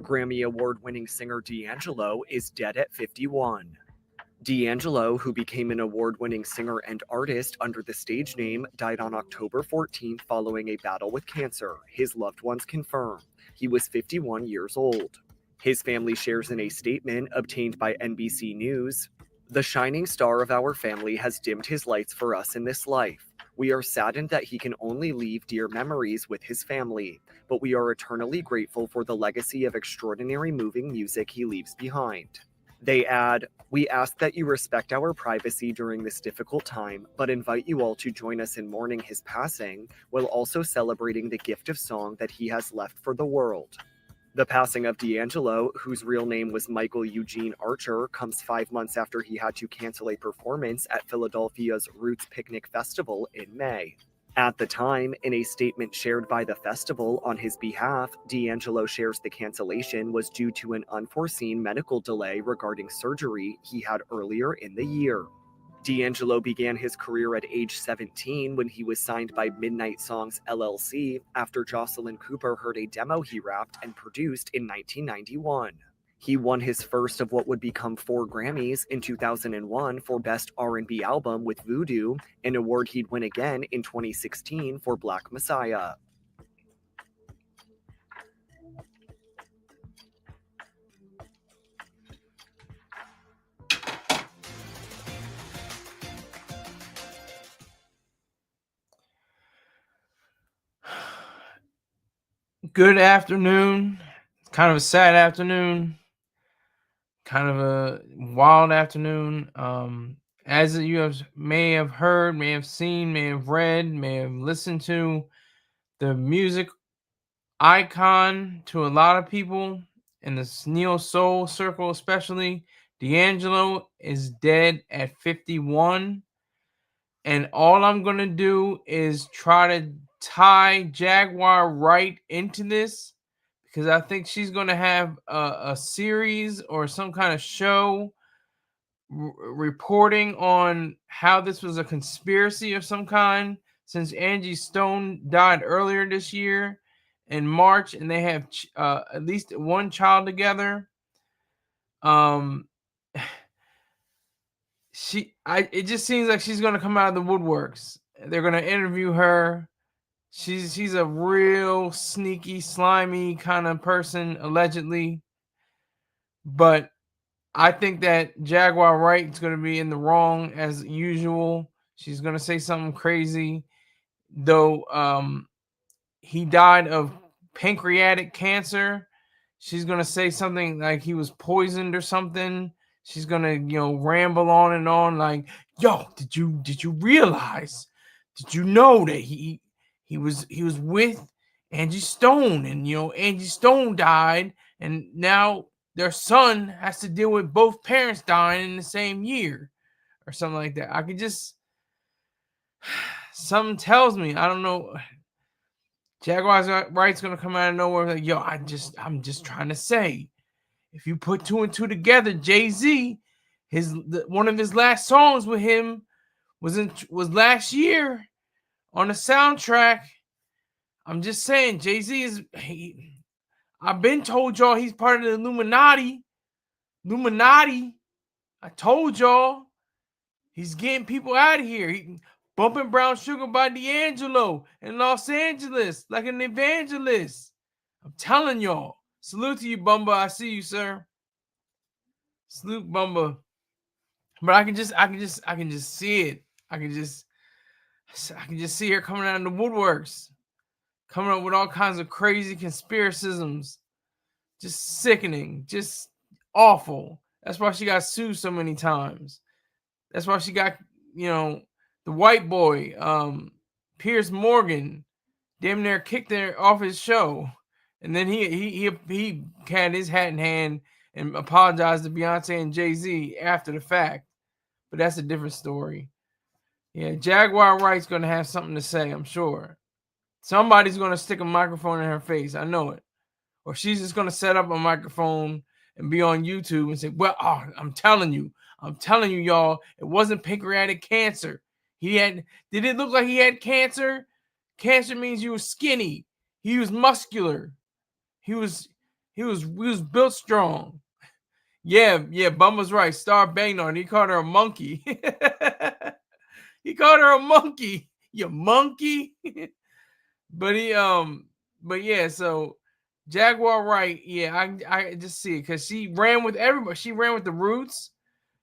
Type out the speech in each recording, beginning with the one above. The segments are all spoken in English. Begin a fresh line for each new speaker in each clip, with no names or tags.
Grammy Award-winning singer D'Angelo is dead at 51. D'Angelo, who became an award-winning singer and artist under the stage name, died on October 14th following a battle with cancer, his loved ones confirm. He was 51 years old. His family shares in a statement obtained by NBC News. The shining star of our family has dimmed his lights for us in this life. We are saddened that he can only leave dear memories with his family, but we are eternally grateful for the legacy of extraordinary moving music he leaves behind. They add, "We ask that you respect our privacy during this difficult time, but invite you all to join us in mourning his passing, while also celebrating the gift of song that he has left for the world." The passing of D'Angelo, whose real name was Michael Eugene Archer, comes 5 months after he had to cancel a performance at Philadelphia's Roots Picnic Festival in May. At the time, in a statement shared by the festival on his behalf, D'Angelo shares the cancellation was due to an unforeseen medical delay regarding surgery he had earlier in the year. D'Angelo began his career at age 17 when he was signed by Midnight Songs LLC after Jocelyn Cooper heard a demo he rapped and produced in 1991. He won his first of what would become 4 Grammys in 2001 for Best R&B Album with Voodoo, an award he'd win again in 2016 for Black Messiah.
Good afternoon. Kind of a sad afternoon. Kind of a wild afternoon. As you may have heard, may have seen, may have read, may have listened to, the music icon to a lot of people in the neo soul circle, especially, D'Angelo is dead at 51. And all I'm gonna do is try to tie Jaguar Wright into this, because I think she's going to have a series or some kind of show reporting on how this was a conspiracy of some kind, since Angie Stone died earlier this year in March, and they have at least one child together. It just seems like she's going to come out of the woodworks. They're going to interview her. She's a real sneaky, slimy kind of person, allegedly. But I think that Jaguar Wright is going to be in the wrong as usual. She's going to say something crazy. Though he died of pancreatic cancer, she's going to say something like he was poisoned or something. She's going to, ramble on and on like, "Yo, did you realize? Did you know that he was with Angie Stone, and Angie Stone died, and now their son has to deal with both parents dying in the same year," or something like that. I could just, something tells me, I don't know, Jaguar Wright's gonna come out of nowhere like, "Yo, I'm just trying to say, if you put 2 and 2 together, Jay-Z, one of his last songs with him was last year on the soundtrack. I'm just saying, Jay-Z is I've been told y'all he's part of the Illuminati. I told y'all he's getting people out of here. Bumping Brown Sugar by D'Angelo in Los Angeles like an evangelist. I'm telling y'all. Salute to you, Bumba. I see you, sir. Salute, Bumba. But I can just see it. I can just see her coming out of the woodworks, coming up with all kinds of crazy conspiracisms. Just sickening, just awful. That's why she got sued so many times. That's why she got, the white boy, Piers Morgan, damn near kicked her off his show. And then he had his hat in hand and apologized to Beyonce and Jay-Z after the fact. But that's a different story. Yeah, Jaguar Wright's going to have something to say, I'm sure. Somebody's going to stick a microphone in her face. I know it. Or she's just going to set up a microphone and be on YouTube and say, "Well, I'm telling you, y'all, it wasn't pancreatic cancer. Did it look like he had cancer? Cancer means you were skinny. He was muscular. He was He was built strong. Yeah, Bum was right. Star banged on. He called her a monkey. He called her a monkey. You monkey. But yeah, so Jaguar Wright, yeah, I just see it because she ran with everybody. She ran with the Roots,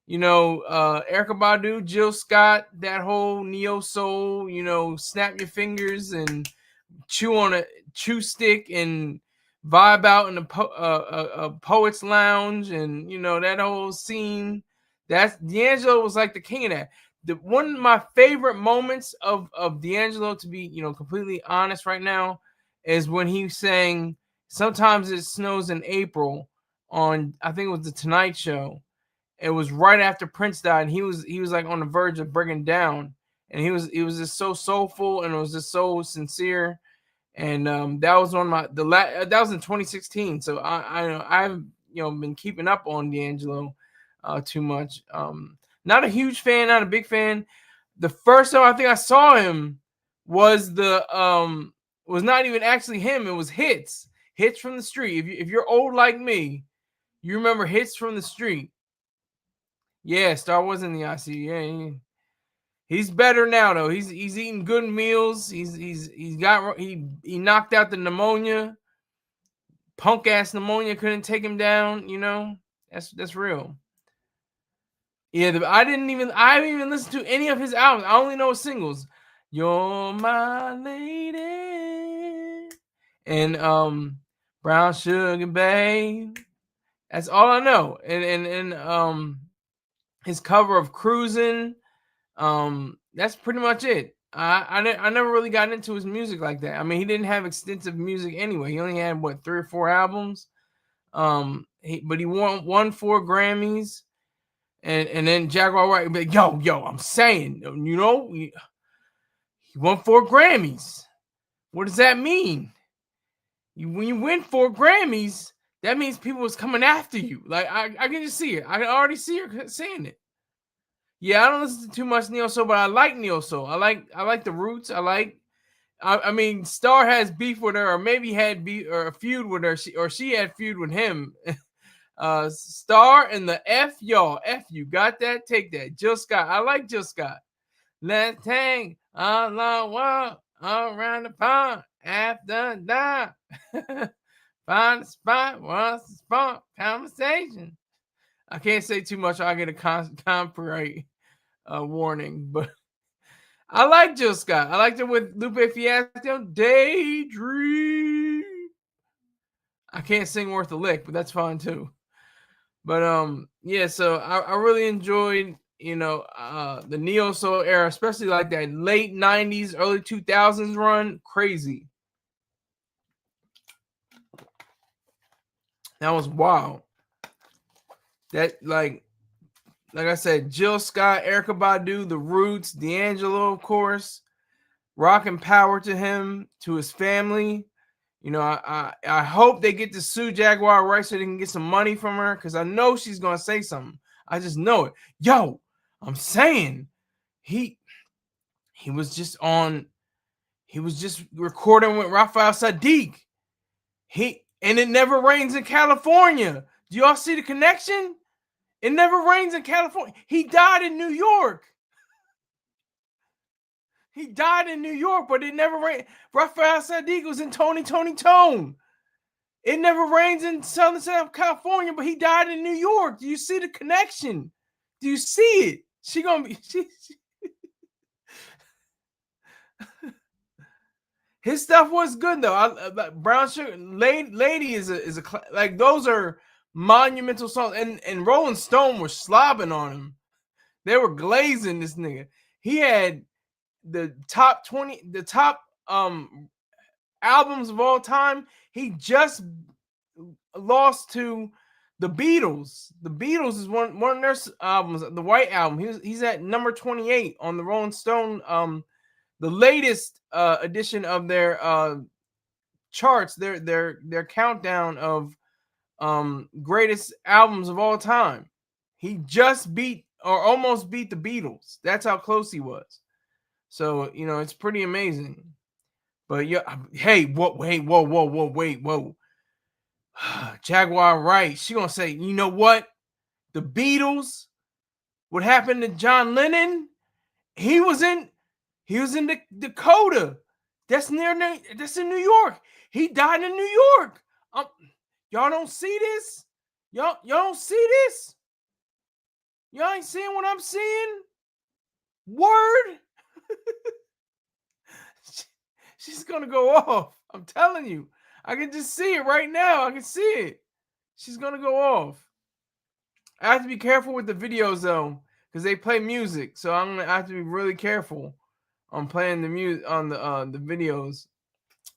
Erykah Badu, Jill Scott, that whole neo soul, snap your fingers and chew on a chew stick and vibe out in a poet's lounge, and that whole scene. That's D'Angelo was like the king of that. One of my favorite moments of D'Angelo, to be completely honest right now, is when he sang "Sometimes It Snows in April" on, I think it was the Tonight Show. It was right after Prince died, and he was like on the verge of breaking down, and he was just so soulful, and it was just so sincere. And that was on that was in 2016. So I've been keeping up on D'Angelo too much. Not a huge fan, not a big fan. The first time I think I saw him was was not even actually him. It was Hits from the Street. If you're old like me, you remember Hits from the Street. Yeah, Star was in the ICU. Yeah. He's better now though. He's eating good meals. He knocked out the pneumonia. Punk ass pneumonia couldn't take him down. That's real. Yeah, I haven't even listened to any of his albums. I only know singles. You're my lady and Brown Sugar Babe. That's all I know. And his cover of Cruising. That's pretty much it. I never really got into his music like that. I mean, he didn't have extensive music anyway. He only had 3 or 4 albums. But he won 4 Grammys, and then Jaguar Wright, but yo, I'm saying, he won 4 Grammys. What does that mean? When you win 4 Grammys, that means people was coming after you. Like I can just see it. I can already see her saying it. Yeah, I don't listen to too much neo soul, but I like neo soul. I like the Roots. I mean, Star has beef with her, or maybe had beef or a feud with her, she had feud with him. Star and the F y'all, F you got that? Take that. Jill Scott, I like Jill Scott. Let's hang all around the pond after dark. Find a spot, what's the spot? Conversation. I can't say too much. I get a copyright warning, but I like Jill Scott. I liked it with Lupe Fiasco. Daydream. I can't sing worth a lick, but that's fine too. But yeah, so I really enjoyed the neo soul era, especially like that late 90s, early 2000s run. Crazy. That was wild. That like I said, Jill Scott, Erykah Badu, The Roots, D'Angelo, of course. Rock and power to him, to his family. I hope they get to sue Jaguar Wright so they can get some money from her, because I know she's gonna say something. I just know it. Yo, I'm saying he was just recording with Raphael Sadiq. And it never rains in California. Do y'all see the connection? It never rains in California. He died in New York. He died in New York, but it never rained. Raphael Sadiq was in Tony Tone. It never rains in South California, but he died in New York. Do you see the connection? Do you see it? She gonna be. His stuff was good though. Brown Sugar Lady is a like, those are monumental songs. And Rolling Stone were slobbing on him. They were glazing this nigga. He had the top 20, the top albums of all time. He just lost to the Beatles. The Beatles is one of their albums, the White Album. He's at number 28 on the Rolling Stone, the latest edition of their charts, their countdown of greatest albums of all time. He just beat or almost beat the Beatles. That's how close he was. So, it's pretty amazing. But yeah, hey, whoa. Jaguar Wright. She gonna say, you know what? The Beatles. What happened to John Lennon? He was in Dakota. That's that's in New York. He died in New York. Y'all don't see this? Y'all don't see this? Y'all ain't seeing what I'm seeing? Word. She's gonna go off. I'm telling you. I can just see it right now. I can see it. She's gonna go off. I have to be careful with the videos though, because they play music. So I'm gonna have to be really careful on playing the music on the videos.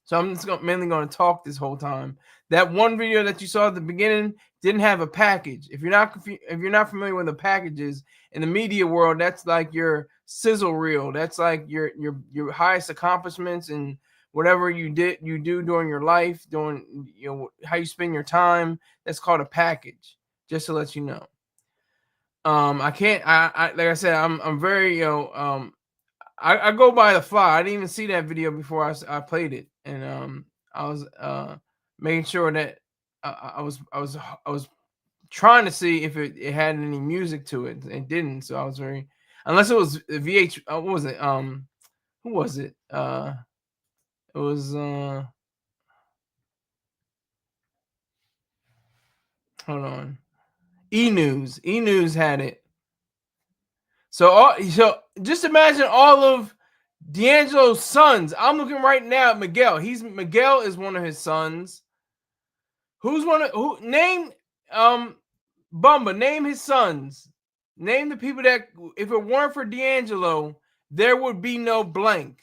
So I'm just mainly going to talk this whole time. That one video that you saw at the beginning didn't have a package. If you're not familiar with the packages in the media world, that's like your sizzle reel. That's like your highest accomplishments and whatever you do during your life, doing how you spend your time. That's called a package. Just to let you know. I can't. I like I said, I'm very I go by the fly. I didn't even see that video before I played it, and I was making sure that I was trying to see if it had any music to it. It didn't, so I was very, unless it was VH. What was it? Who was it? It was hold on. E News. E News had it. So just imagine all of D'Angelo's sons. I'm looking right now at Miguel. Miguel is one of his sons. Name Bumba, name his sons. Name the people that if it weren't for D'Angelo, there would be no blank.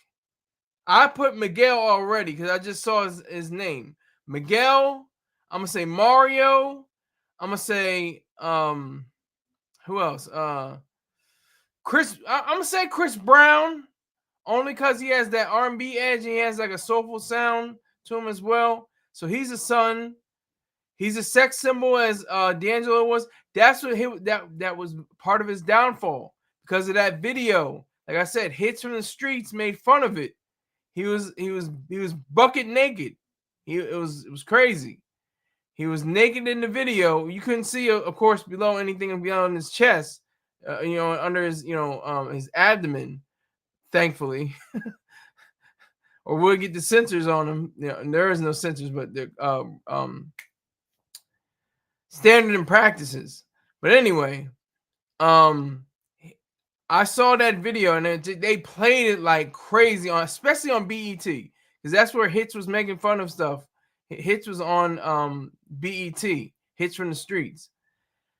I put Miguel already because I just saw his name. Miguel, I'm gonna say Mario, I'm gonna say who else? Chris, I'm gonna say Chris Brown, only because he has that R&B edge and he has like a soulful sound to him as well. So he's a son. He's a sex symbol as D'Angelo was. That's what that was part of his downfall because of that video. Like I said, Hits from the Streets made fun of it. He was bucket naked. It was crazy. He was naked in the video. You couldn't see, of course, below anything beyond his chest. Under his his abdomen. Thankfully, or we'll get the censors on him. And there is no censors, but the standard and practices. But anyway, I saw that video and they played it like crazy especially on BET, because that's where Hits was making fun of stuff. Hits was on BET, Hits from the Streets.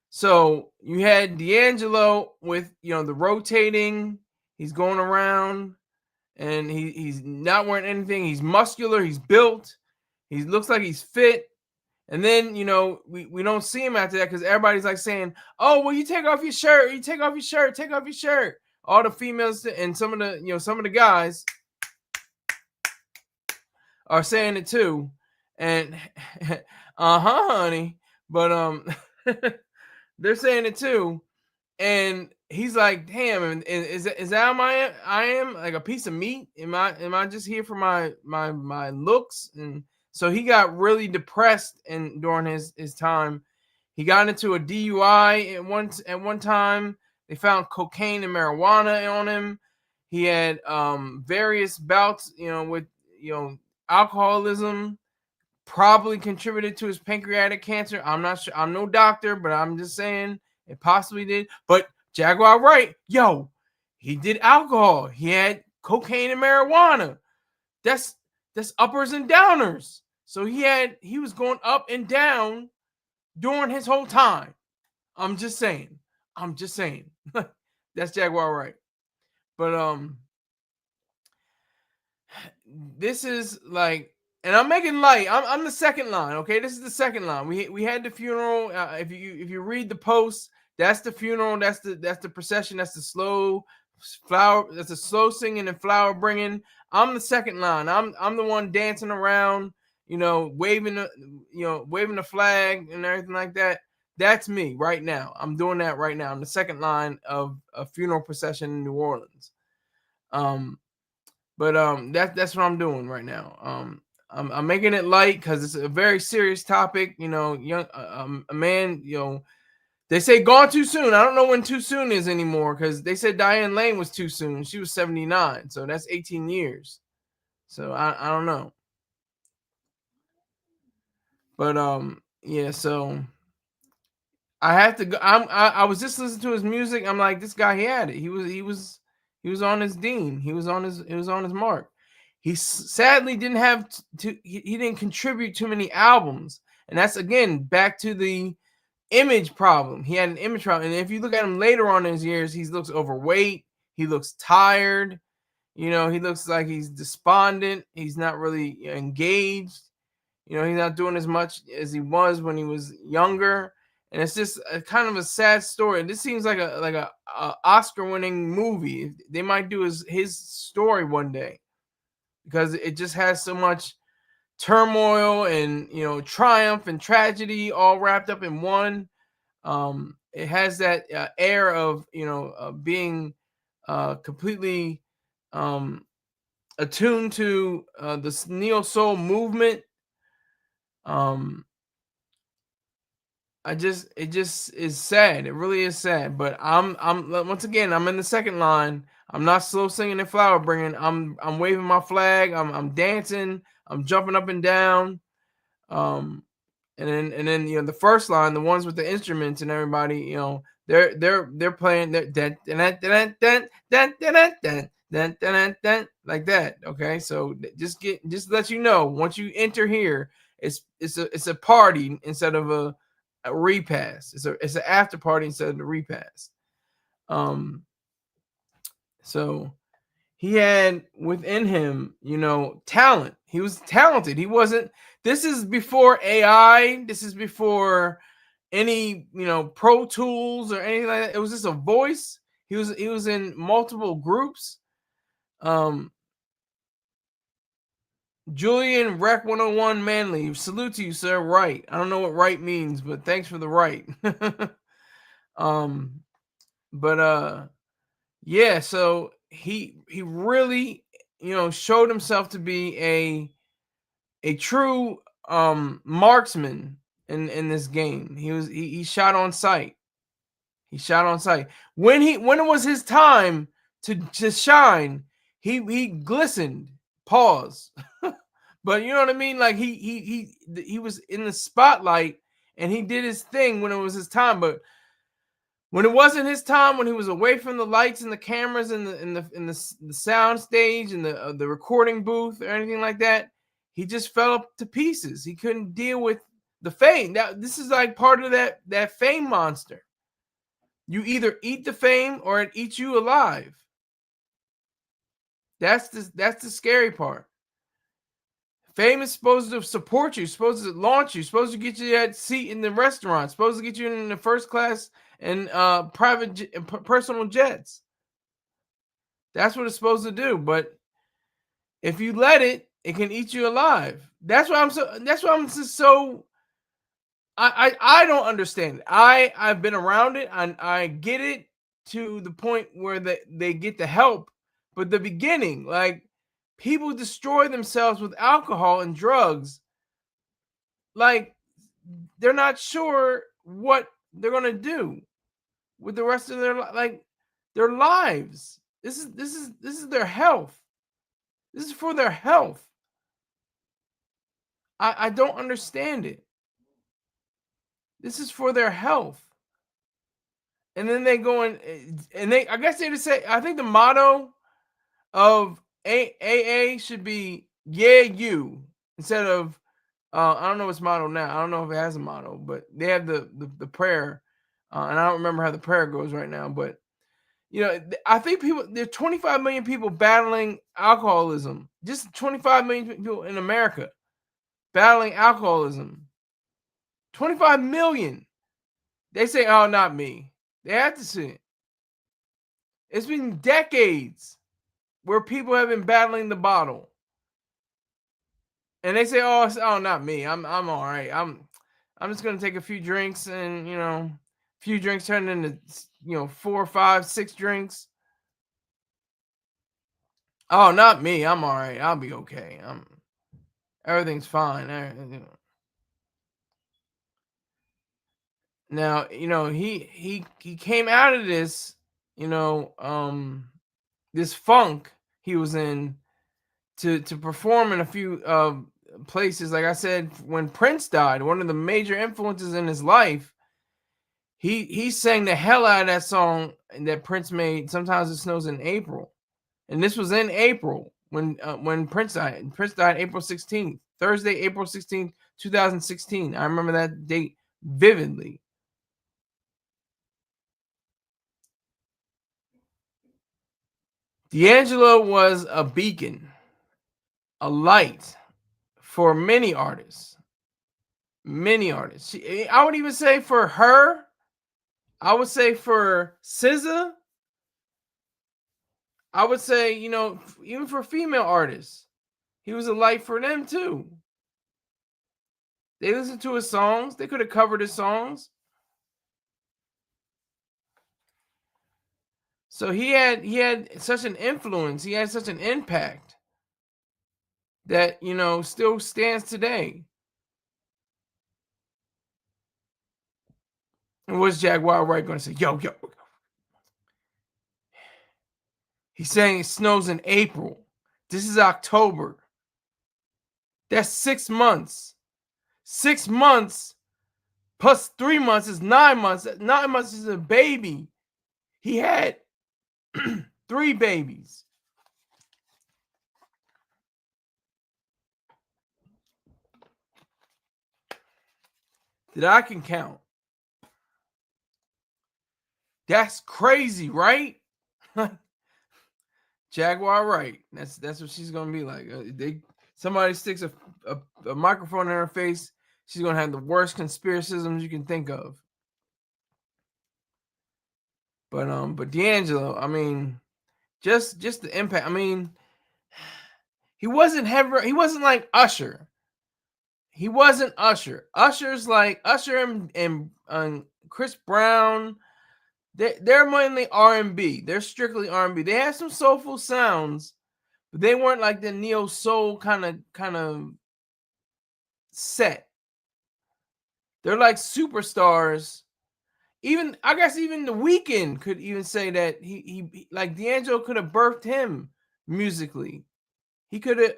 So you had D'Angelo with the rotating. He's going around and he's not wearing anything. He's muscular. He's built. He looks like he's fit. And then we don't see him after that because everybody's like saying, "Oh, well, you take off your shirt. You take off your shirt. Take off your shirt." All the females and some of the guys are saying it too. And honey, but they're saying it too. And he's like, damn, and is that I am like a piece of meat? Am I just here for my looks? And so he got really depressed and during his time. He got into a DUI at one time. They found cocaine and marijuana on him. He had various bouts, with alcoholism. Probably contributed to his pancreatic cancer. I'm not sure. I'm no doctor, but I'm just saying it possibly did. But Jaguar Wright, he did alcohol. He had cocaine and marijuana. That's uppers and downers. So he was going up and down during his whole time. I'm just saying. That's Jaguar Wright. But this is like, and I'm making light. I'm the second line. Okay, this is the second line. We had the funeral. If you read the post, that's the funeral. That's the procession. That's the slow flower. That's the slow singing and flower bringing. I'm the second line. I'm the one dancing around. Waving the flag and everything like that. That's me right now. I'm doing that right now. I'm the second line of a funeral procession in New Orleans. But that's what I'm doing right now. I'm making it light because it's a very serious topic. Young a man. They say gone too soon. I don't know when too soon is anymore because they said Diane Lane was too soon. She was 79, so that's 18 years. So I don't know. But yeah, so I have to go. I was just listening to his music. I'm like, this guy, he had it. He was on his Dean. He was on his mark. He sadly didn't have to. He didn't contribute too many albums, and that's again back to the image problem. He had an image problem, and if you look at him later on in his years, he looks overweight. He looks tired. He looks like he's despondent. He's not really engaged. He's not doing as much as he was when he was younger, and it's just a kind of a sad story. This seems like a Oscar-winning movie. They might do his story one day because it just has so much turmoil and triumph and tragedy all wrapped up in one. It has that air of being completely attuned to the neo soul movement. It just is sad. It really is sad. But I'm once again, I'm in the second line. I'm not slow singing and flower bringing. I'm waving my flag. I'm dancing. I'm jumping up and down. And then the first line, the ones with the instruments and everybody, they're playing like that. Okay, so just let you know, once you enter here, it's a party instead of a repass. It's an after party instead of the repass. So he had within him, talent. He was talented. He wasn't. This is before AI. This is before any, Pro Tools or anything like that. It was just a voice. He was in multiple groups. Julian Rec 101 Manley. Salute to you, sir. Right. I don't know what right means, but thanks for the right. But yeah, so he really, showed himself to be a true marksman in this game. He shot on sight. He shot on sight. When it was his time to shine, he glistened. Pause. But you know what I mean? Like he was in the spotlight and he did his thing when it was his time. But when it wasn't his time, when he was away from the lights and the cameras and the sound stage and the recording booth or anything like that, he just fell up to pieces. He couldn't deal with the fame. Now this is like part of that fame monster. You either eat the fame or it eats you alive. That's the scary part. Fame is supposed to support you, supposed to launch you, supposed to get you that seat in the restaurant, supposed to get you in the first class and private personal jets. That's what it's supposed to do. But if you let it, it can eat you alive. That's why I'm just so. I don't understand it. I've been around it and I get it to the point where they get the help, but the beginning, like, people destroy themselves with alcohol and drugs. Like, they're not sure what they're gonna do with the rest of their lives. This is their health. This is for their health. I don't understand it. This is for their health. And then they go and they, I guess they just say, I think the motto of AA should be "Yeah, you," instead of I don't know its motto now. I don't know if it has a motto, but they have the prayer, and I don't remember how the prayer goes right now. But I think there are 25 million people battling alcoholism. Just 25 million people in America battling alcoholism. 25 million. They say, "Oh, not me." They have to see it. It's been decades where people have been battling the bottle. And they say, "Oh, not me. I'm all right. I'm just gonna take a few drinks, and a few drinks turn into 4, 5, 6 drinks. Oh, not me. I'm all right. I'll be okay." Everything's fine. Now, he came out of this, this funk he was in to perform in a few places. Like I said, when Prince died, one of the major influences in his life, he sang the hell out of that song that Prince made. Sometimes It Snows in April, and this was in April when Prince died. Prince died April 16th, Thursday, April 16th, 2016. I remember that date vividly. D'Angelo was a beacon, a light for many artists. Many artists. I would even say for her, I would say for SZA, I would say, even for female artists, he was a light for them too. They listened to his songs. They could have covered his songs. So he had such an influence. He had such an impact that still stands today. And what's Jaguar Wright going to say? Yo, yo. He's saying it snows in April. This is October. That's 6 months. 6 months plus 3 months is 9 months. 9 months is a baby. He had 3 babies. That I can count. That's crazy, right? Jaguar Wright. That's what she's gonna be like. Somebody sticks a microphone in her face, she's gonna have the worst conspiracisms you can think of. But D'Angelo, I mean, just the impact. I mean, he wasn't like Usher. He wasn't Usher. Usher's like Usher and Chris Brown. They're mainly R&B. They're strictly R&B. They have some soulful sounds, but they weren't like the neo soul kind of set. They're like superstars. Even I guess even The Weeknd could even say that he like D'Angelo could have birthed him musically. He could have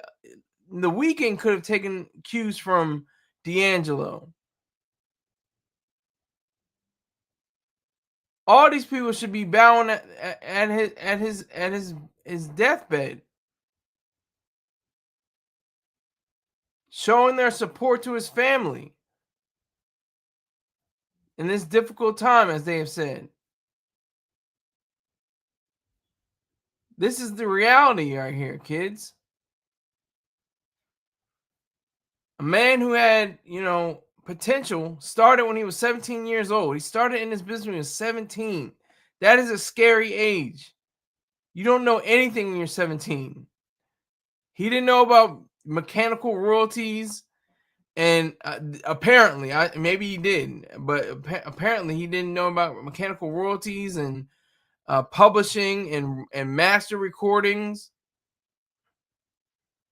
The Weeknd could have taken cues from D'Angelo. All these people should be bowing at his deathbed, showing their support to his family in this difficult time, as they have said. This is the reality right here, kids. A man who had, potential started when he was 17 years old. He started in this business when he was 17. That is a scary age. You don't know anything when you're 17. He didn't know about mechanical royalties, and apparently, maybe he did, but apparently he didn't know about mechanical royalties and publishing and master recordings.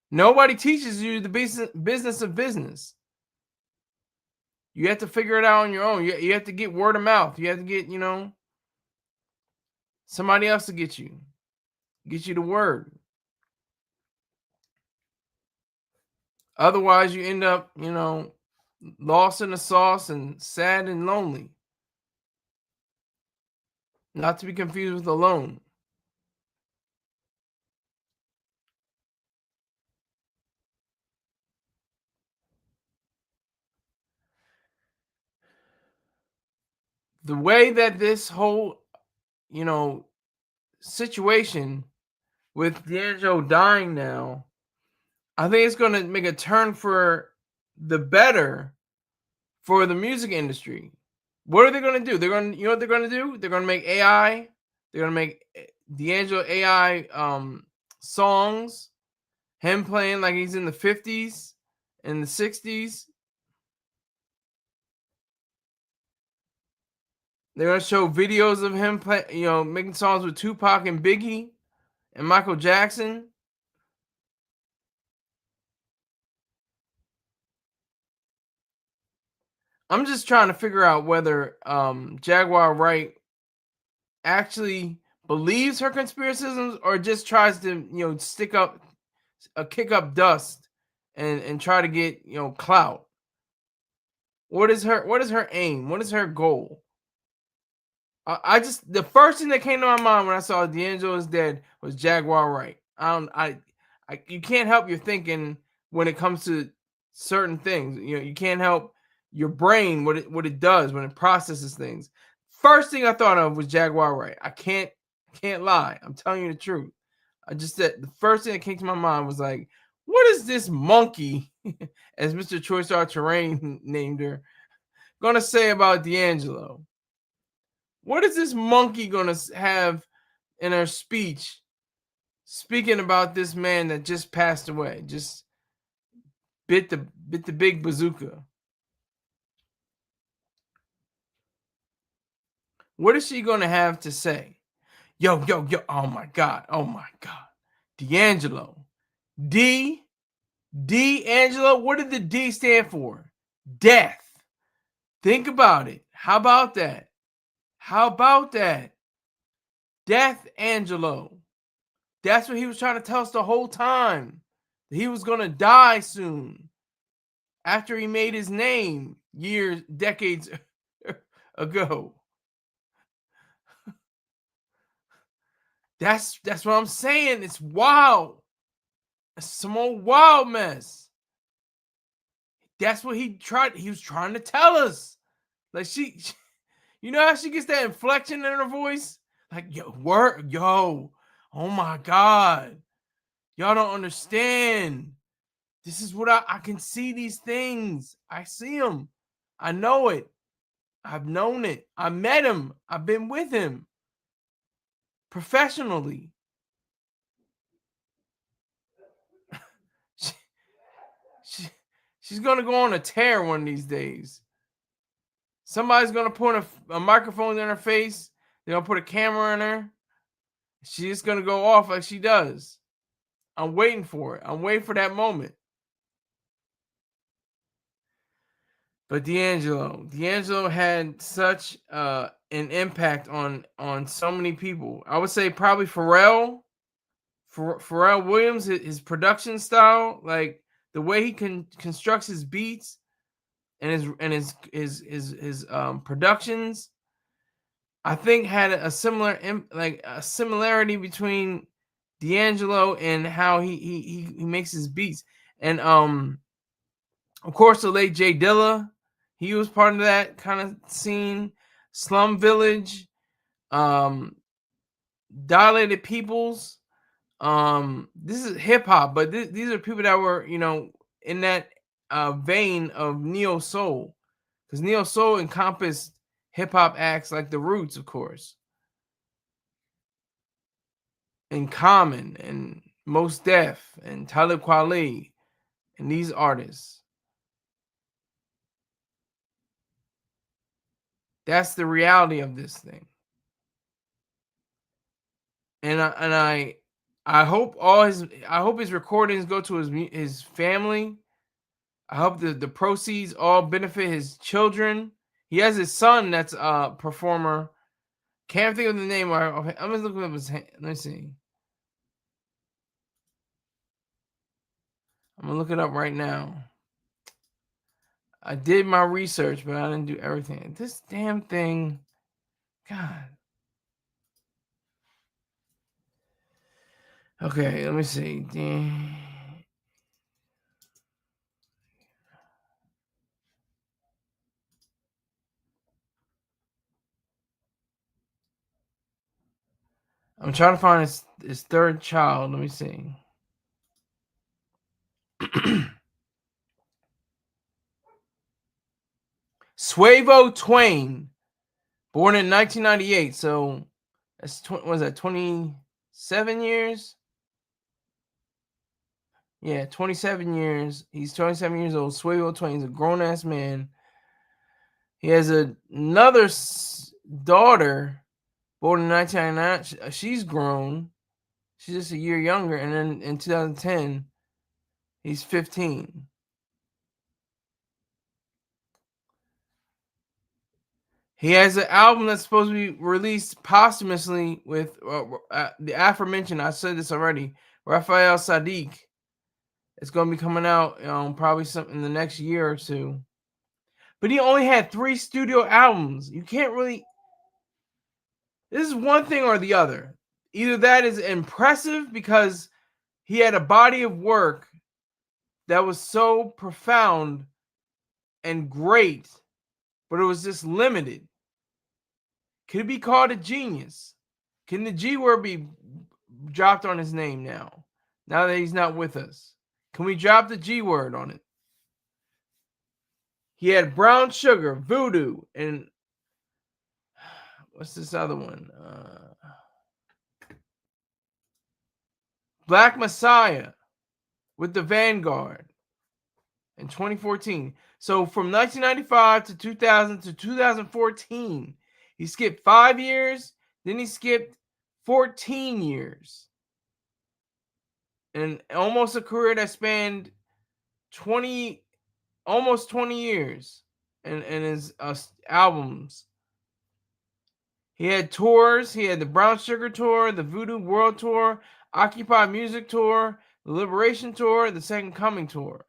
Nobody teaches you the business of business. You have to figure it out on your own. You have to get word of mouth. You have to get, somebody else to get you the word. Otherwise, you end up, lost in the sauce and sad and lonely. Not to be confused with alone. The way that this whole, situation with D'Angelo dying now, I think it's going to make a turn for the better for the music industry. What are they going to do? You know what they're going to do? They're going to make AI. They're going to make D'Angelo AI songs. Him playing like he's in the 50s and the 60s. They're going to show videos of him making songs with Tupac and Biggie and Michael Jackson. I'm just trying to figure out whether Jaguar Wright actually believes her conspiracisms or just tries to, kick up dust and try to get, clout. What is her aim? What is her goal? I just, the first thing that came to my mind when I saw D'Angelo is dead was Jaguar Wright. You can't help your thinking when it comes to certain things. You can't help your brain what it does when it processes things. First thing I thought of was Jaguar Wright. I can't lie. I'm telling you the truth. I just said the first thing that came to my mind was like, what is this monkey, as Mr. Choice Star Terrain named her, gonna say about D'Angelo? What is this monkey gonna have in her speech, speaking about this man that just passed away, just bit the big bazooka? What is she gonna have to say? Yo, yo, yo! Oh my god! Oh my god! D'Angelo, D'Angelo. What did the D stand for? Death. Think about it. How about that? How about that? Death Angelo. That's what he was trying to tell us the whole time. That he was gonna die soon. After he made his name decades ago. That's what I'm saying. It's wild. It's some old wild mess. That's what he was trying to tell us. Like you know how she gets that inflection in her voice? Like, yo, oh my God. Y'all don't understand. This is what I can see these things. I see them. I know it. I've known it. I met him. I've been with him professionally. She's going to go on a tear one of these days. Somebody's going to put a microphone in her face. They're going to put a camera in her. She's just going to go off like she does. I'm waiting for it. I'm waiting for that moment. But D'Angelo had such an impact on so many people. I would say probably Pharrell Williams, his production style, like the way he constructs his beats and his productions, I think had a similarity between D'Angelo and how he makes his beats. And of course, the late Jay Dilla, he was part of that kind of scene. Slum Village, Dilated Peoples. This is hip hop, but these are people that were, in that vein of neo soul, because neo soul encompassed hip hop acts like the Roots, of course, and Common, and Mos Def, and Talib Kweli, and these artists. That's the reality of this thing. And I hope his recordings go to his family. I hope the proceeds all benefit his children. He has his son that's a performer. Can't think of the name. I'm just looking up his. Let me see. I'm gonna look it up right now. I did my research, but I didn't do everything. This damn thing, God. Okay, let me see. I'm trying to find his third child. Let me see. Suavo Twain, born in 1998. So that's was that 27 years? Yeah, 27 years. He's 27 years old. Suavo Twain's a grown ass man. He has another daughter, born in 1999. She's grown. She's just a year younger. And then in 2010, he's 15. He has an album that's supposed to be released posthumously with the aforementioned, I said this already, Raphael Sadiq. It's going to be coming out probably something in the next year or two. But he only had 3 studio albums. You can't really... This is one thing or the other. Either that is impressive because he had a body of work that was so profound and great, but it was just limited. Could it be called a genius? Can the G word be dropped on his name now that he's not with us? Can we drop the G word on it? He had Brown Sugar, Voodoo, and what's this other one? Black Messiah with the Vanguard in 2014. So from 1995 to 2000 to 2014, he skipped 5 years, then he skipped 14 years. And almost a career that spanned almost 20 years in his albums. He had tours. He had the Brown Sugar Tour, the Voodoo World Tour, Occupy Music Tour, the Liberation Tour, the Second Coming Tour.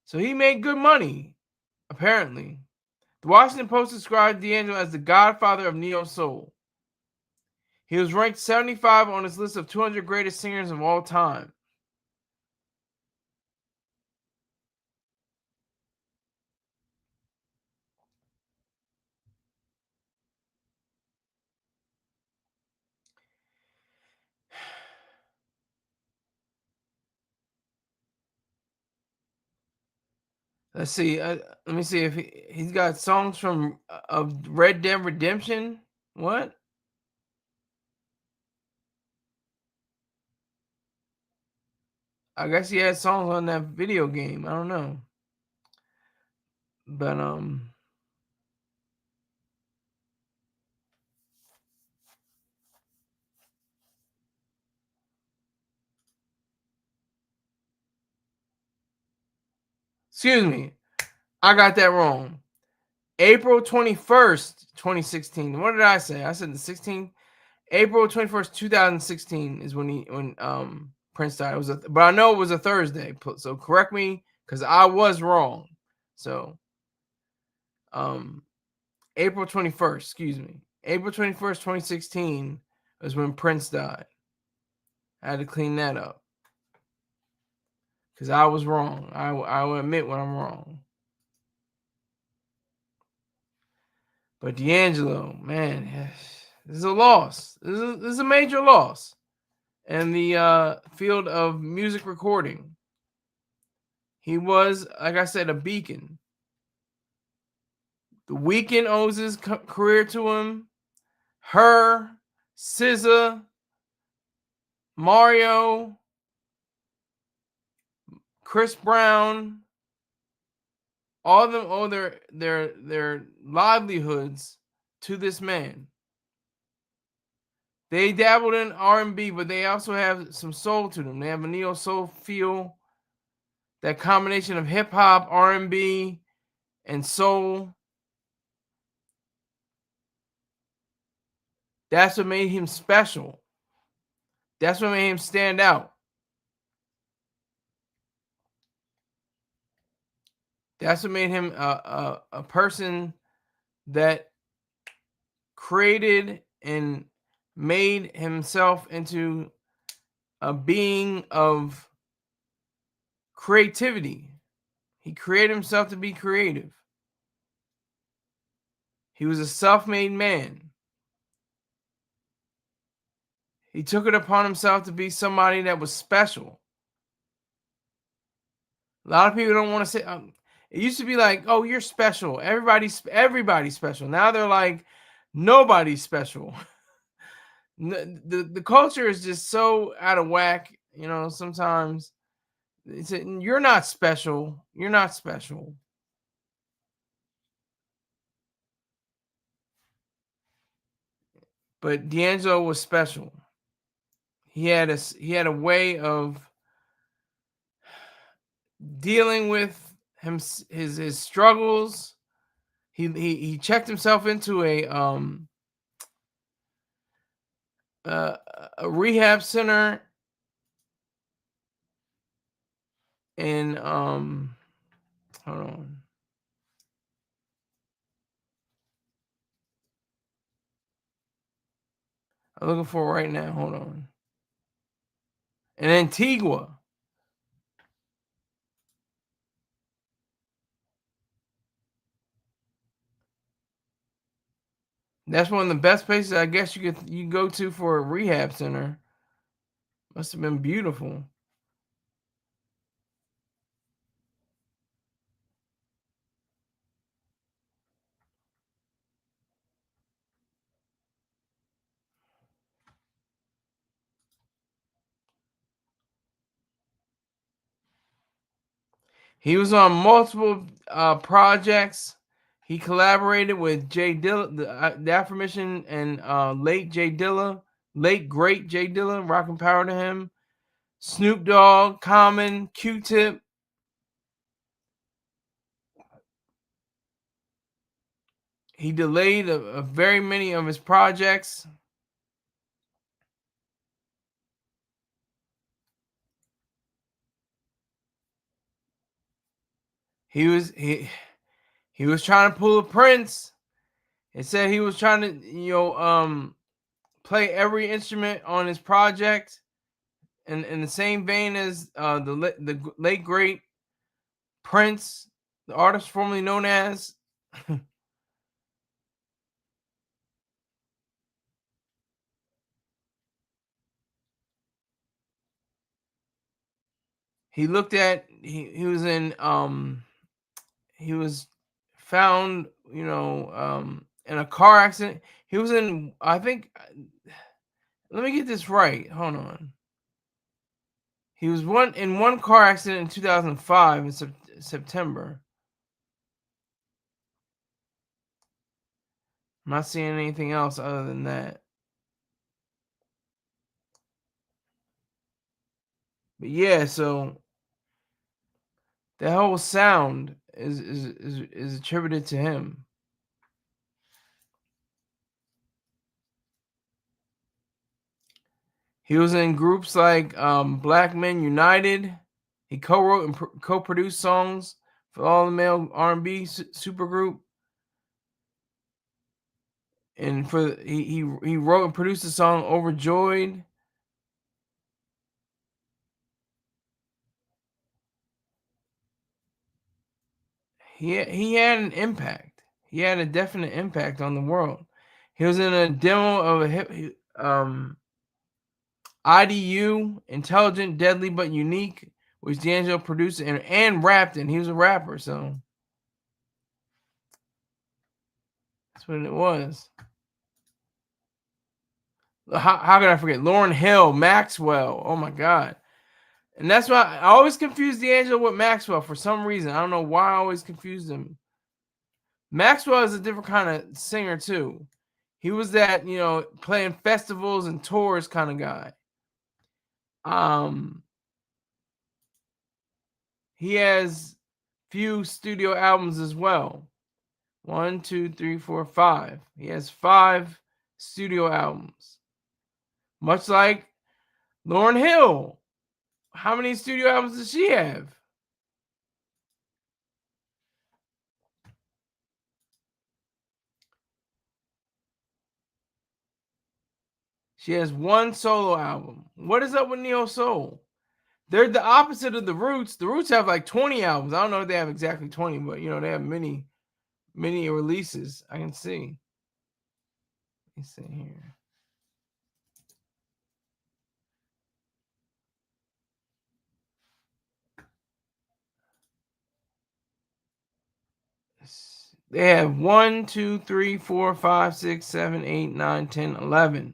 So he made good money, apparently. The Washington Post described D'Angelo as the godfather of neo soul. He was ranked 75 on his list of 200 greatest singers of all time. Let's see. Let me see if he's got songs from of Red Dead Redemption. What? I guess he had songs on that video game. I don't know. But excuse me. I got that wrong. April 21st, 2016. What did I say? I said the 16th. April 21st, 2016 is when Prince died. It was but I know it was a Thursday. So correct me because I was wrong. So April 21st, excuse me. April 21st, 2016 was when Prince died. I had to clean that up. Because I was wrong. I will admit when I'm wrong. But D'Angelo, man, this is a loss. This is a major loss in the field of music recording. He was, like I said, a beacon. The Weeknd owes his career to him. Her, SZA, Mario, Chris Brown, all of them owe their livelihoods to this man. They dabbled in R&B, but they also have some soul to them. They have a neo soul feel, that combination of hip hop, R&B, and soul. That's what made him special. That's what made him stand out. That's what made him a person that created and made himself into a being of creativity. He created himself to be creative. He was a self-made man. He took it upon himself to be somebody that was special. A lot of people don't want to say... it used to be like, oh, you're special. Everybody's special. Now they're like, nobody's special. The culture is just so out of whack. You know, sometimes it's you're not special. You're not special. But D'Angelo was special. He had a way of dealing with his struggles. he checked himself into uh, a rehab center, and hold on. I'm looking for it right now. Hold on. In Antigua. That's one of the best places I guess you go to for a rehab center. Must have been beautiful. He was on multiple projects. He collaborated with Jay Dilla, the aforementioned and late Jay Dilla, late great Jay Dilla, rocking power to him. Snoop Dogg, Common, Q-Tip. He delayed a very many of his projects. He was trying to pull a Prince. It said he was trying to play every instrument on his project, in the same vein as the late great Prince, the artist formerly known as. He was in he was found in a car accident. He was in, I think, let me get this right. Hold on. He was in one car accident in 2005 in September. I'm not seeing anything else other than that. But yeah, so the whole sound is attributed to him. He was in groups like Black Men United. He co-wrote and co-produced songs for all the male R&B supergroup. And he wrote and produced the song "Overjoyed." He had an impact. He had a definite impact on the world. He was in a demo of IDU, Intelligent, Deadly but Unique, which D'Angelo produced and rapped in. He was a rapper, so that's what it was. How could I forget? Lauryn Hill, Maxwell. Oh my God. And that's why I always confuse D'Angelo with Maxwell for some reason. I don't know why I always confuse them. Maxwell is a different kind of singer too. He was that, playing festivals and tours kind of guy. He has few studio albums as well. 1, 2, 3, 4, 5. He has 5 studio albums. Much like Lauryn Hill. How many studio albums does she have? She has 1 solo album. What is up with Neo Soul? They're the opposite of the Roots. The Roots have like 20 albums. I don't know if they have exactly 20, but they have many releases. I can see. Let me see here. They have 1, 2, 3, 4, 5, 6, 7, 8, 9, 10, 11.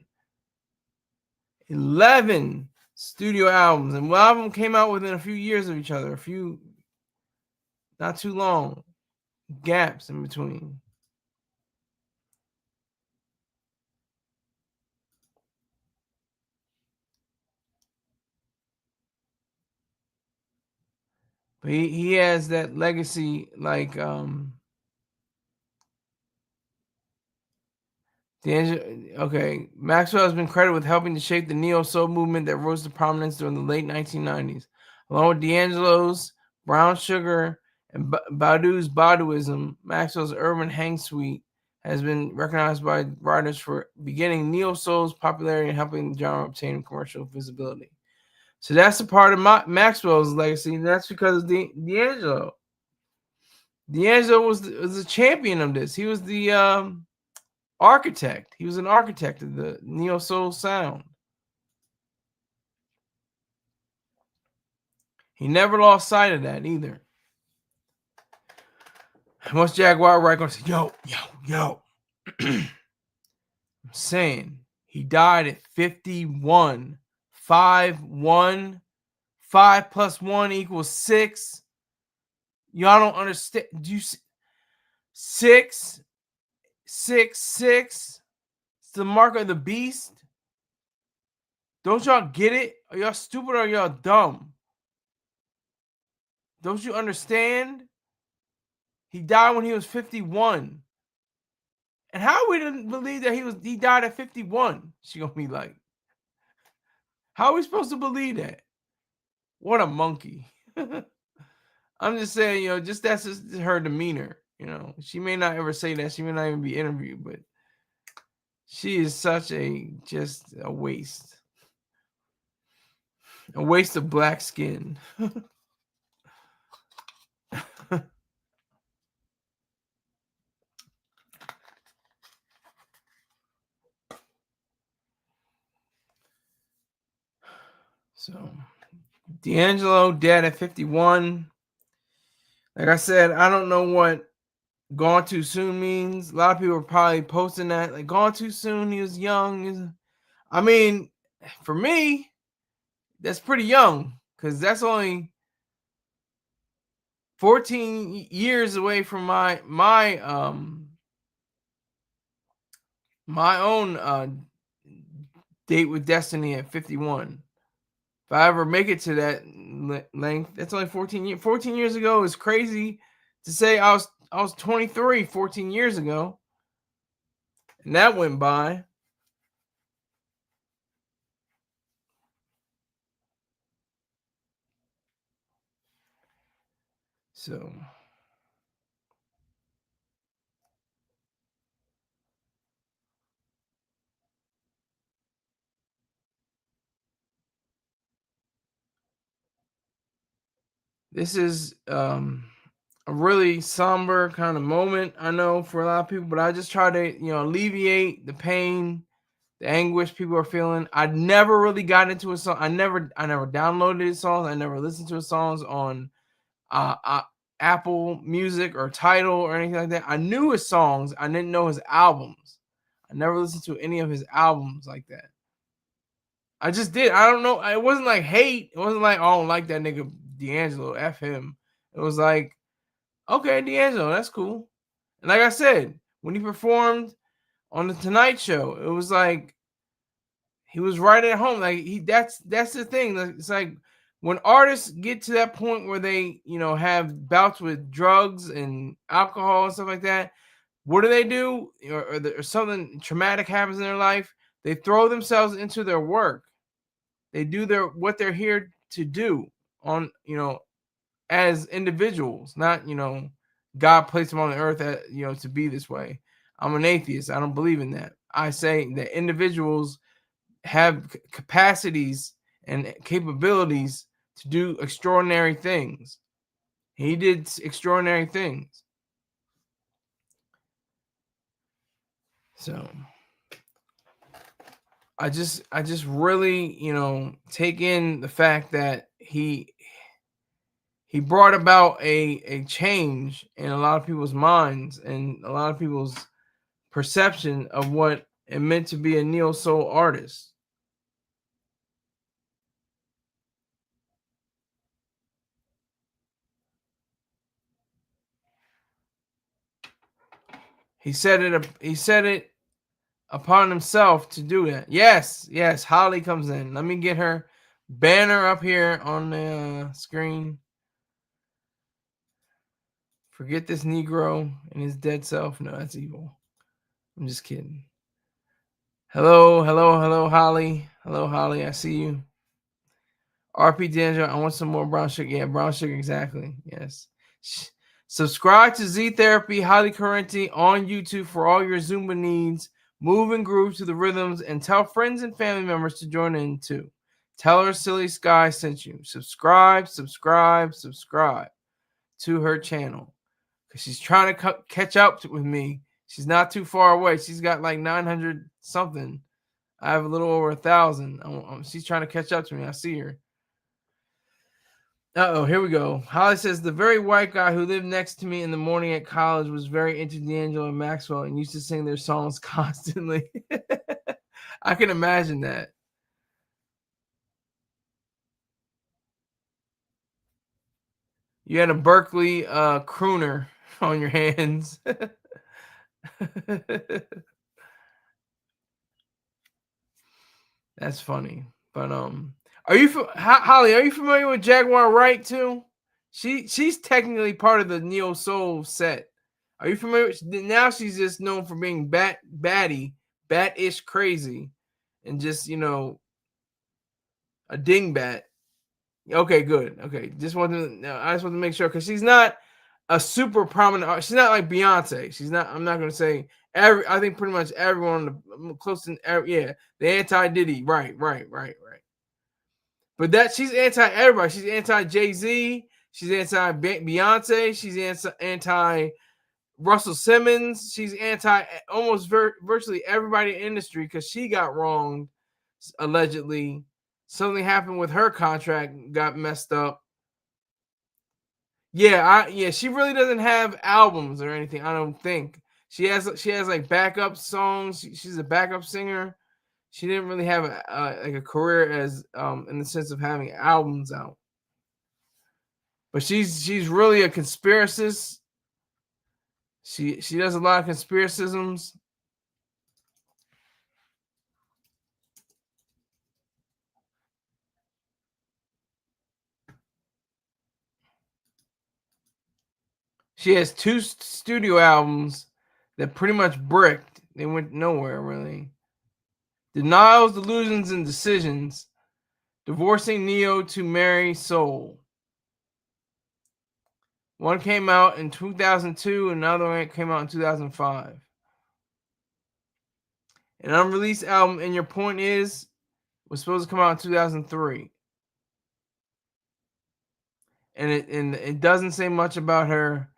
11 studio albums. And one of them came out within a few years of each other. Not too long. Gaps in between. But he has that legacy like Okay, Maxwell has been credited with helping to shape the neo-soul movement that rose to prominence during the late 1990s. Along with D'Angelo's Brown Sugar and Badu's Baduism, Maxwell's urban hang suite has been recognized by writers for beginning neo-soul's popularity and helping the genre obtain commercial visibility. So that's a part of Maxwell's legacy, and that's because of D'Angelo. D'Angelo was the champion of this. He was the architect. He was an architect of the neo soul sound. He never lost sight of that either. Once Jaguar right gonna say, yo. I'm saying he died at 51. 5-1. 5 plus 1 equals 6. Y'all don't understand. Do you see? 6, 6, 6. It's the mark of the beast. Don't y'all get it? Are y'all stupid or are y'all dumb? Don't you understand? He died when he was 51. And how we didn't believe that he died at 51? She gonna be like, how are we supposed to believe that? What a monkey. I'm just saying, just that's just her demeanor. She may not ever say that. She may not even be interviewed, but she is such just a waste. A waste of black skin. So, D'Angelo dead at 51. Like I said, I don't know what gone too soon means. A lot of people are probably posting that, like, gone too soon. He was young. I mean, for me, that's pretty young because that's only 14 years away from my own date with destiny at 51. If I ever make it to that length, that's only 14 years. 14 years ago is crazy to say. I was 23 14 years ago, and that went by. So this is a really somber kind of moment, I know, for a lot of people, but I just try to, alleviate the pain, the anguish people are feeling. I never really got into a song. I never downloaded his songs. I never listened to his songs on Apple Music or Tidal or anything like that. I knew his songs. I didn't know his albums. I never listened to any of his albums like that. I just did. I don't know. It wasn't like hate. It wasn't like, oh, I don't like that nigga D'Angelo. F him. It was like, okay, D'Angelo, that's cool. And like I said, when he performed on the Tonight Show, it was like he was right at home. Like that's the thing. It's like when artists get to that point where they, have bouts with drugs and alcohol and stuff like that, what do? Or something traumatic happens in their life. They throw themselves into their work. They do what they're here to do on, as individuals, not, God placed them on the earth to be this way. I'm an atheist. I don't believe in that. I say that individuals have capacities and capabilities to do extraordinary things. He did extraordinary things. So I just really, take in the fact that he brought about a change in a lot of people's minds and a lot of people's perception of what it meant to be a neo soul artist. He said it upon himself to do that. Yes, Holly comes in. Let me get her banner up here on the screen. Forget this Negro and his dead self. No, that's evil. I'm just kidding. Hello, Holly. Hello, Holly. I see you. RP Danger, I want some more brown sugar. Yeah, brown sugar, exactly. Yes. Subscribe to Z Therapy Holly Correnti on YouTube for all your Zumba needs. Move and groove to the rhythms and tell friends and family members to join in too. Tell her Silly Sky sent you. Subscribe to her channel because she's trying to catch up with me. She's not too far away. She's got like 900 something. I have a little over 1,000. She's trying to catch up to me. I see her. Here we go. Holly says the very white guy who lived next to me in the morning at college was very into D'Angelo and Maxwell and used to sing their songs constantly. I can imagine that. You had a Berkeley crooner on your hands. That's funny. But are you Holly? Are you familiar with Jaguar Wright too? She's technically part of the neo soul set. Are you familiar? Now she's just known for being bat-ish crazy, and just a dingbat. Okay, good. Okay, I just want to make sure because she's not a super prominent. She's not like Beyonce. She's not. I'm not going to say every. I think pretty much everyone close to the anti Diddy. Right. But she's anti everybody. She's anti Jay-Z. She's anti Beyonce. She's anti Russell Simmons. She's anti almost virtually everybody in the industry because she got wronged allegedly. Something happened with her contract, got messed up. Yeah, she really doesn't have albums or anything. I don't think she has like backup songs. She's a backup singer. She didn't really have a career as in the sense of having albums out. But she's really a conspiracist. She does a lot of conspiracisms. She has 2 studio albums that pretty much bricked. They went nowhere really. Denials, Delusions, and Decisions. Divorcing Neo to Marry Soul. One came out in 2002, and another one came out in 2005. An unreleased album, And Your Point Is, was supposed to come out in 2003. And it doesn't say much about her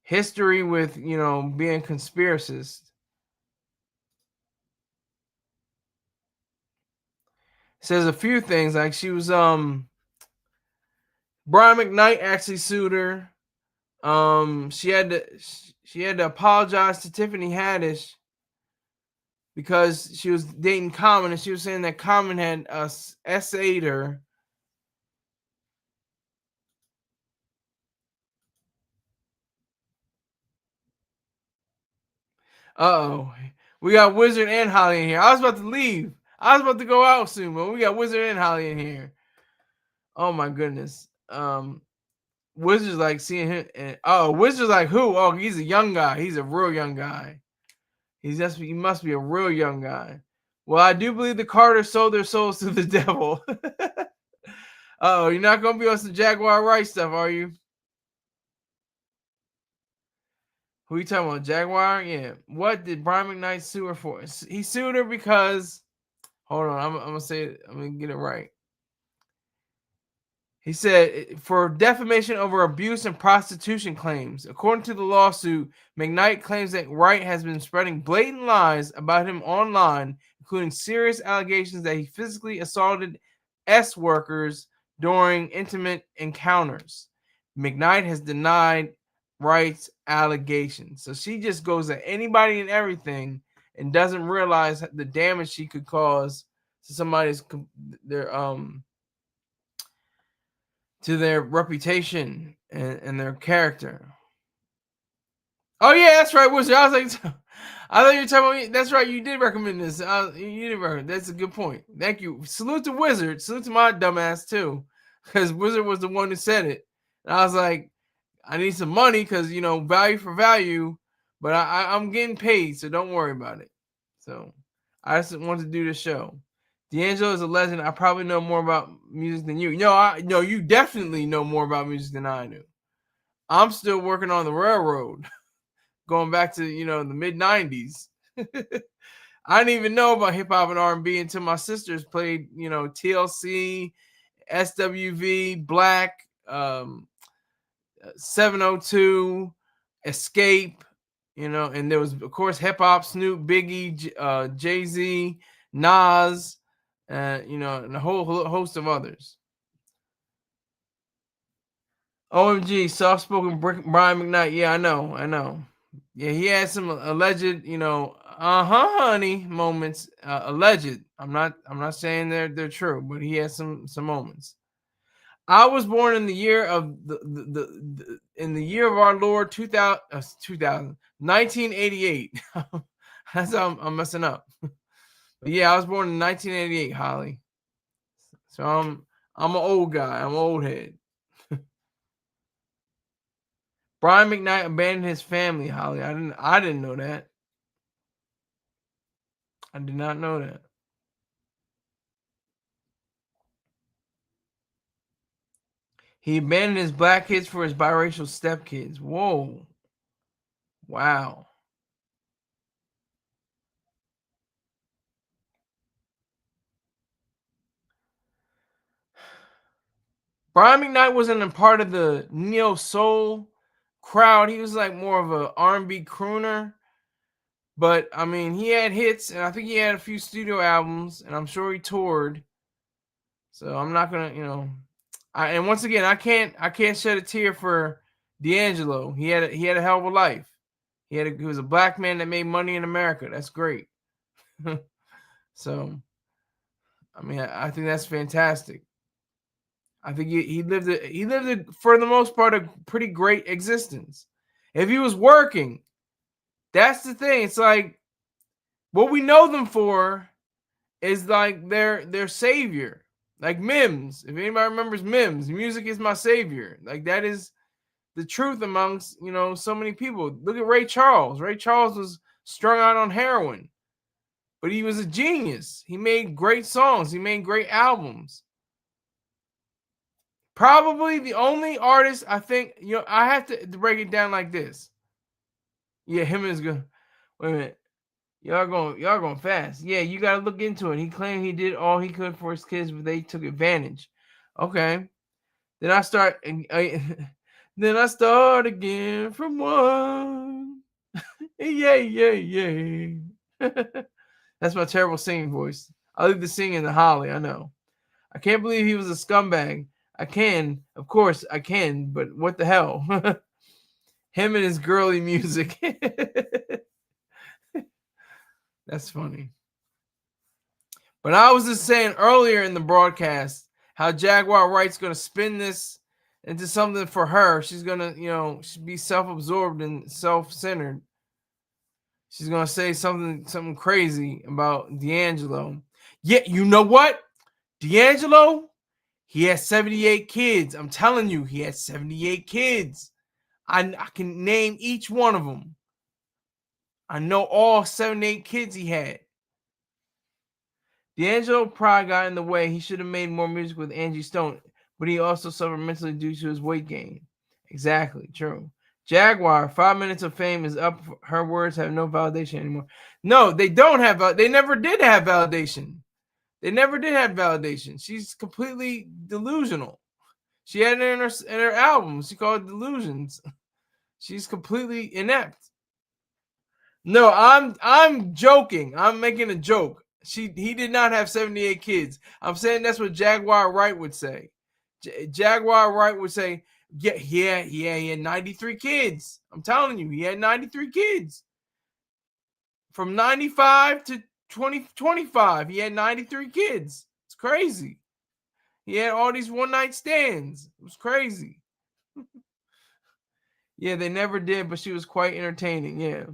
history with, being a conspiracist. It says a few things, like she was Brian McKnight actually sued her. She had to apologize to Tiffany Haddish because she was dating Common, and she was saying that Common had essayed her. Uh-oh. We got Wizard and Holly in here. I was about to leave. I was about to go out soon, but we got Wizard and Holly in here. Oh my goodness. Wizard's like seeing him, and Wizard's like who? Oh, he's a young guy. He's a real young guy. He must be a real young guy. Well, I do believe the Carters sold their souls to the devil. Oh, you're not gonna be on some Jaguar Wright stuff, are you? Who you talking about? Jaguar? Yeah. What did Brian McKnight sue her for? He sued her because, hold on, I'm gonna say it. I'm gonna get it right. He said for defamation over abuse and prostitution claims. According to the lawsuit, McKnight claims that Wright has been spreading blatant lies about him online, including serious allegations that he physically assaulted S workers during intimate encounters. McKnight has denied Wright's allegations. So she just goes at anybody and everything and doesn't realize the damage she could cause to somebody's to their reputation and their character. Oh yeah, that's right, Wizard. I was like, I thought you were talking about. That's right, you did recommend this. You did recommend. That's a good point. Thank you. Salute to Wizard. Salute to my dumbass too, because Wizard was the one who said it. And I was like, I need some money because value for value, but I'm getting paid, so don't worry about it. So I just want to do the show. D'Angelo is a legend. I probably know more about music than you. No, you definitely know more about music than I do. I'm still working on the railroad, going back to the mid '90s. I didn't even know about hip hop and R&B until my sisters played TLC, SWV, Black, 702, Escape, and there was of course hip hop, Snoop, Biggie, Jay-Z, Nas, and a whole host of others. OMG, soft-spoken Brian McKnight. Yeah, I know. Yeah, he had some alleged, honey moments. Alleged. I'm not saying they're true, but he had some moments. I was born in the year of in the year of our Lord 2000, 1988. That's how I'm messing up. But yeah, I was born in 1988, Holly. So I'm an old guy. I'm an old head. Brian McKnight abandoned his family, Holly. I didn't know that. I did not know that. He abandoned his black kids for his biracial stepkids. Whoa. Wow. Brian McKnight wasn't a part of the neo soul crowd. He was like more of a R&B crooner. But I mean, he had hits, and I think he had a few studio albums, and I'm sure he toured. So I'm not gonna, and once again, I can't shed a tear for D'Angelo. He had a hell of a life. He was a black man that made money in America. That's great. So, I mean, I think that's fantastic. I think he lived for the most part a pretty great existence. If he was working, that's the thing. It's like what we know them for is like their savior, like Mims. If anybody remembers Mims, music is my savior. Like that is the truth amongst so many people. Look at Ray Charles. Ray Charles was strung out on heroin, but he was a genius. He made great songs. He made great albums. Probably the only artist I think, I have to break it down like this. Yeah, him is good. Wait a minute. Y'all going fast. Yeah, you gotta look into it. He claimed he did all he could for his kids, but they took advantage. Okay. Then I start then I start again from one. Yeah. That's my terrible singing voice. I'll leave the singing to Holly, I know. I can't believe he was a scumbag. Of course I can, but what the hell? Him and his girly music. That's funny. But I was just saying earlier in the broadcast how Jaguar Wright's going to spin this into something for her. She's going to, be self-absorbed and self-centered. She's going to say something crazy about D'Angelo. Yeah, you know what? D'Angelo, he has 78 kids. I'm telling you, he has 78 kids. I can name each one of them. I know all 78 kids he had. D'Angelo pride got in the way. He should have made more music with Angie Stone, but he also suffered mentally due to his weight gain. Exactly, true. Jaguar, 5 minutes of fame is up. Her words have no validation anymore. No, they don't have. They never did have validation. They never did have validation. She's completely delusional. She had it in her album. She called it Delusions. She's completely inept. No, I'm joking. I'm making a joke. He did not have 78 kids. I'm saying that's what Jaguar Wright would say. Jaguar Wright would say, yeah, he had 93 kids. I'm telling you, he had 93 kids. From 95 to 2025, he had 93 kids. It's crazy. He had all these one-night stands. It was crazy. Yeah, they never did, but she was quite entertaining. Yeah.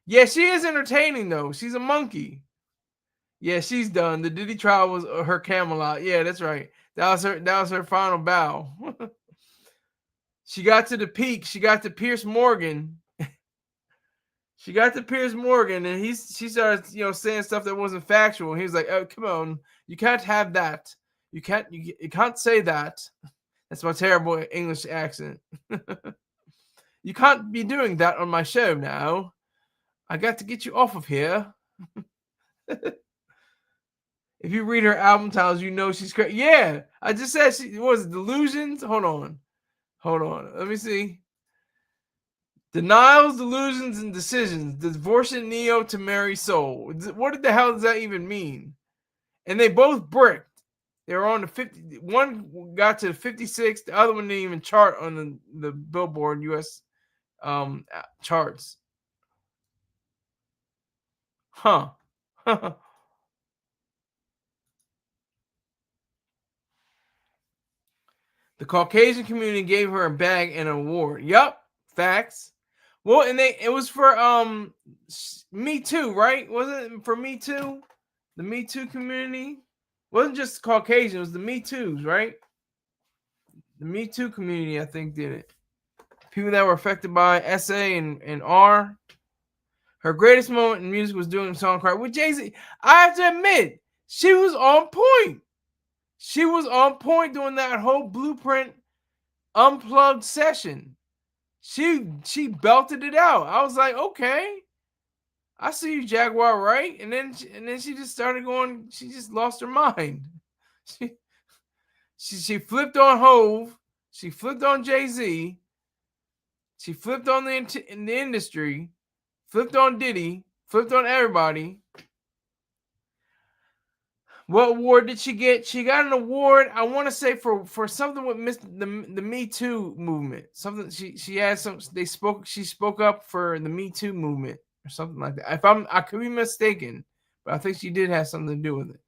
Yeah, she is entertaining, though. She's a monkey. Yeah, she's done. The Diddy trial was her Camelot. Yeah, that's right. That was her final bow. She got to the peak. She got to Pierce Morgan. She got to Piers Morgan, and she started, saying stuff that wasn't factual. He was like, "Oh, come on, you can't have that. You can't say that. That's my terrible English accent. You can't be doing that on my show now. I got to get you off of here." If you read her album titles, you know she's crazy. Yeah, I just said she was delusions. Hold on. Let me see. Denials, delusions, and decisions. Divorcing Neo to marry Soul. What the hell does that even mean? And they both bricked. They were on the 50. One got to the 56. The other one didn't even chart on the Billboard US charts. Huh. The Caucasian community gave her a bag and an award. Yup, facts. Well, and it was for Me Too, right? Wasn't it for Me Too? The Me Too community wasn't just Caucasian; it was the Me Too's, right? The Me Too community, I think, did it. People that were affected by SA and R. Her greatest moment in music was doing songwriting with Jay-Z. I have to admit, she was on point. She was on point doing that whole Blueprint unplugged session. She belted it out. I was like, okay, I see you, Jaguar, right? And then she just started going. She just lost her mind. She flipped on Hove. She flipped on Jay-Z. She flipped on the industry. Flipped on Diddy. Flipped on everybody. What award did she get? She got an award, I want to say, for something with the Me Too movement. Something she had some. She spoke up for the Me Too movement or something like that. I could be mistaken, but I think she did have something to do with it.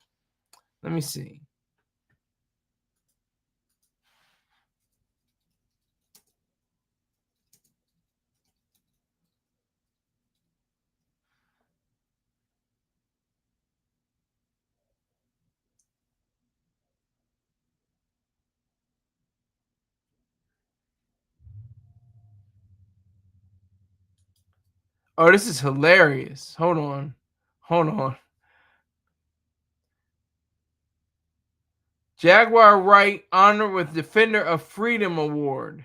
Let me see. Oh, this is hilarious. Hold on. Jaguar Wright honored with Defender of Freedom Award.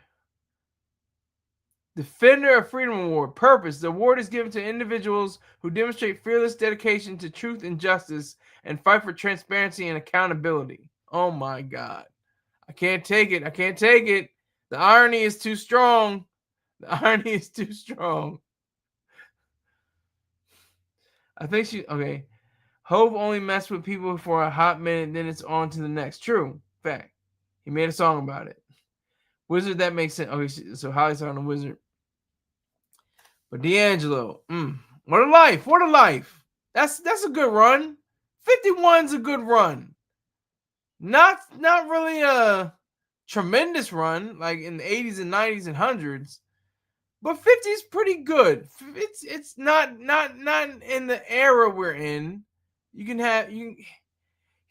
Defender of Freedom Award. Purpose. The award is given to individuals who demonstrate fearless dedication to truth and justice and fight for transparency and accountability. Oh my God. I can't take it. The irony is too strong. I think okay. Hove only messed with people for a hot minute, then it's on to the next. True. Fact. He made a song about it. Wizard, that makes sense. Okay, so Holly's on the Wizard. But D'Angelo, what a life. That's a good run. 51's a good run. Not really a tremendous run like in the 80s and 90s and 100s, but 50 is pretty good. It's not in the era we're in. He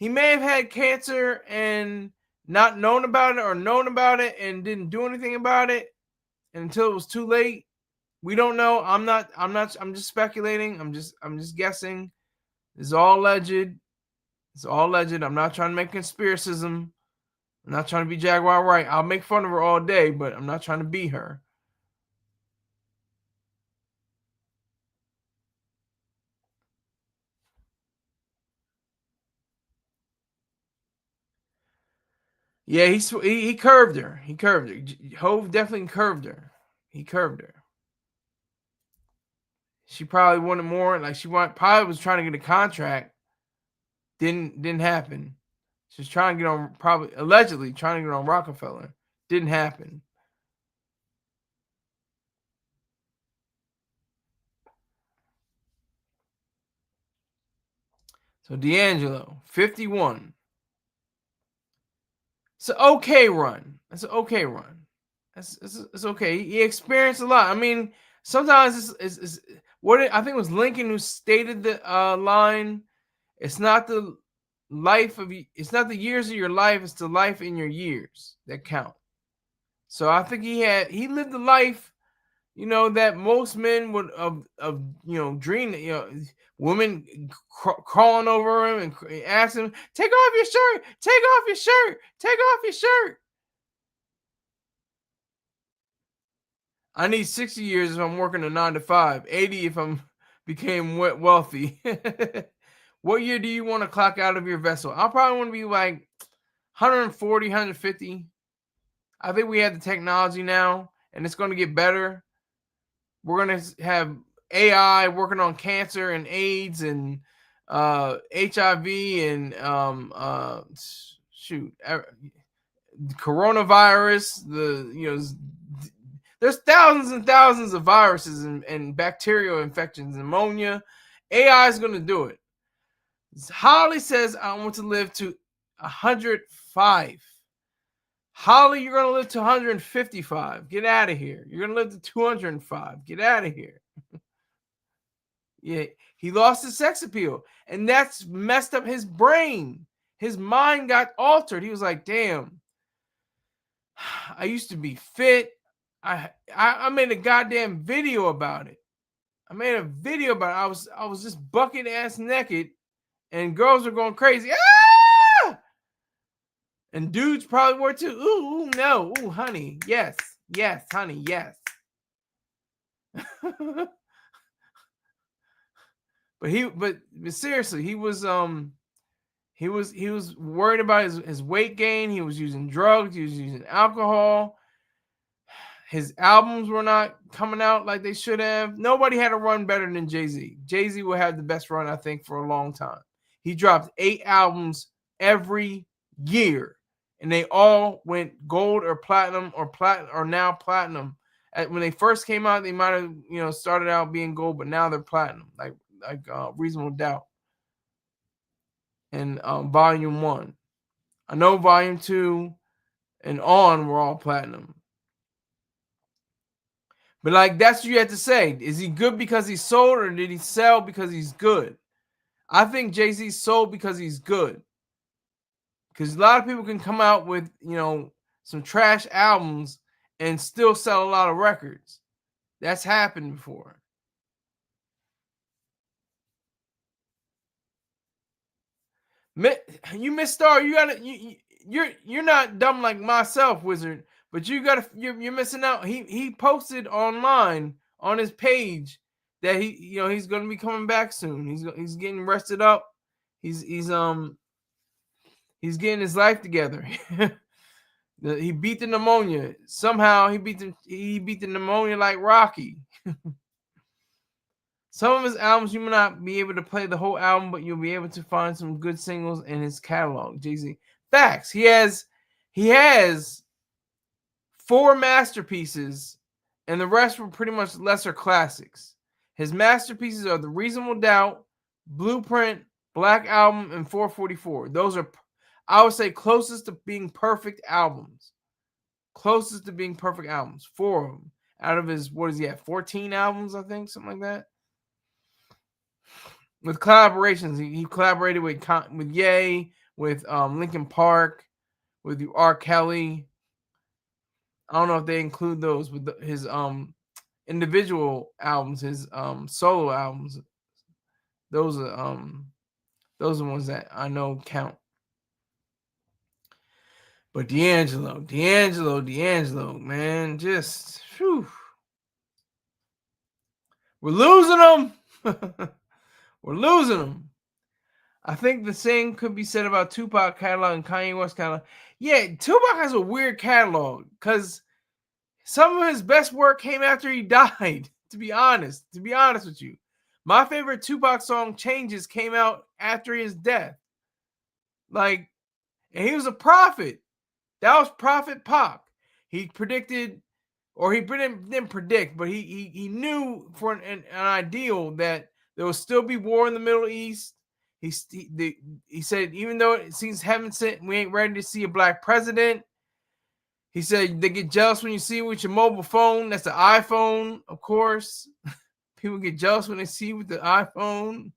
may have had cancer and not known about it, or known about it and didn't do anything about it until it was too late. We don't know. I'm just speculating. I'm just guessing. It's all alleged. I'm not trying to make conspiracism. I'm not trying to be Jaguar Wright. I'll make fun of her all day, but I'm not trying to be her. Yeah, he curved her. Hove definitely curved her. She probably wanted more. Like probably was trying to get a contract. Didn't happen. She was trying to get on, probably allegedly trying to get on Rockefeller. Didn't happen. So D'Angelo, 51. It's an okay run. It's okay. He experienced a lot. I mean, sometimes it's what I think it was Lincoln who stated the line. It's not the years of your life, it's the life in your years that count. So I think he lived a life, that most men would dream, women crawling over him and asking him, take off your shirt, take off your shirt, take off your shirt. I need 60 years if I'm working a 9 to 5, 80 if I'm became wealthy. What year do you want to clock out of your vessel? I'll probably want to be like 140, 150. I think we have the technology now, and it's going to get better. We're going to have AI working on cancer and AIDS and HIV and coronavirus. There's thousands and thousands of viruses and bacterial infections, pneumonia. AI is going to do it. Holly says, I want to live to 105. Holly, you're going to live to 155. Get out of here. You're going to live to 205. Get out of here. Yeah, he lost his sex appeal, and that's messed up his brain. His mind got altered. He was like, damn, I used to be fit. I made a goddamn video about it. I made a video about it. I was just bucket ass naked, and girls were going crazy. Ah! And dudes probably were too. Ooh, no. Ooh, honey. Yes. Yes, honey. Yes. But seriously, he was worried about his weight gain. He was using drugs. He was using alcohol. His albums were not coming out like they should have. Nobody had a run better than Jay-Z. Jay-Z will have the best run, I think, for a long time. He dropped 8 albums every year, and they all went gold or platinum or now platinum. When they first came out, they might have started out being gold, but now they're platinum, like Reasonable Doubt and Volume 1. I know Volume 2 and on were all platinum. But like, that's what you have to say. Is he good because he sold, or did he sell because he's good? I think Jay-Z sold because he's good. Because a lot of people can come out with, some trash albums and still sell a lot of records. That's happened before. You Miss Star, you're not dumb like myself, Wizard. But you're missing out. He posted online on his page that he's going to be coming back soon. He's getting rested up. He's getting his life together. He beat the pneumonia. Somehow he beat the pneumonia like Rocky. Some of his albums you may not be able to play the whole album, but you'll be able to find some good singles in his catalog. Jay-Z. Facts. He has 4 masterpieces, and the rest were pretty much lesser classics. His masterpieces are The Reasonable Doubt, Blueprint, Black Album, and 444. Those are, I would say, closest to being perfect albums. Closest to being perfect albums. 4 of them out of his, what is he at, 14 albums, I think, something like that. With collaborations, he collaborated with Ye, with Linkin Park, with R. Kelly. I don't know if they include those with his individual albums, his solo albums. Those are the ones that I know count. But D'Angelo, man, just whew. We're losing them. We're losing them. I think the same could be said about Tupac catalog and Kanye West catalog. Yeah, Tupac has a weird catalog because some of his best work came after he died. To be honest with you, my favorite Tupac song, Changes, came out after his death. Like, and he was a prophet. That was Prophet Pac. He predicted, or he didn't predict, but he knew for an ideal that there will still be war in the Middle East. He said, even though it seems heaven sent, we ain't ready to see a black president. He said they get jealous when you see it with your mobile phone. That's the iPhone, of course. People get jealous when they see with the iPhone.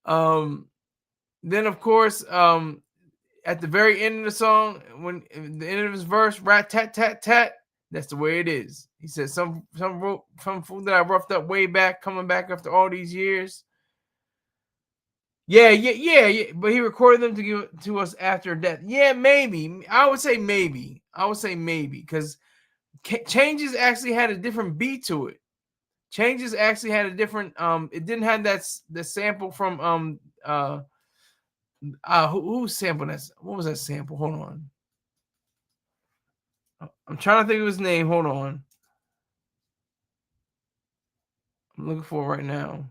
Then, of course, at the very end of the song, when the end of his verse, rat tat tat tat, that's the way it is. He said some food that I roughed up way back, coming back after all these years. Yeah. But he recorded them to give to us after death. Yeah, maybe. I would say maybe because Changes actually had a different beat to it. Changes actually had a different. It didn't have the sample from who sampled that? What was that sample? Hold on. I'm trying to think of his name. Hold on. I'm looking for it right now.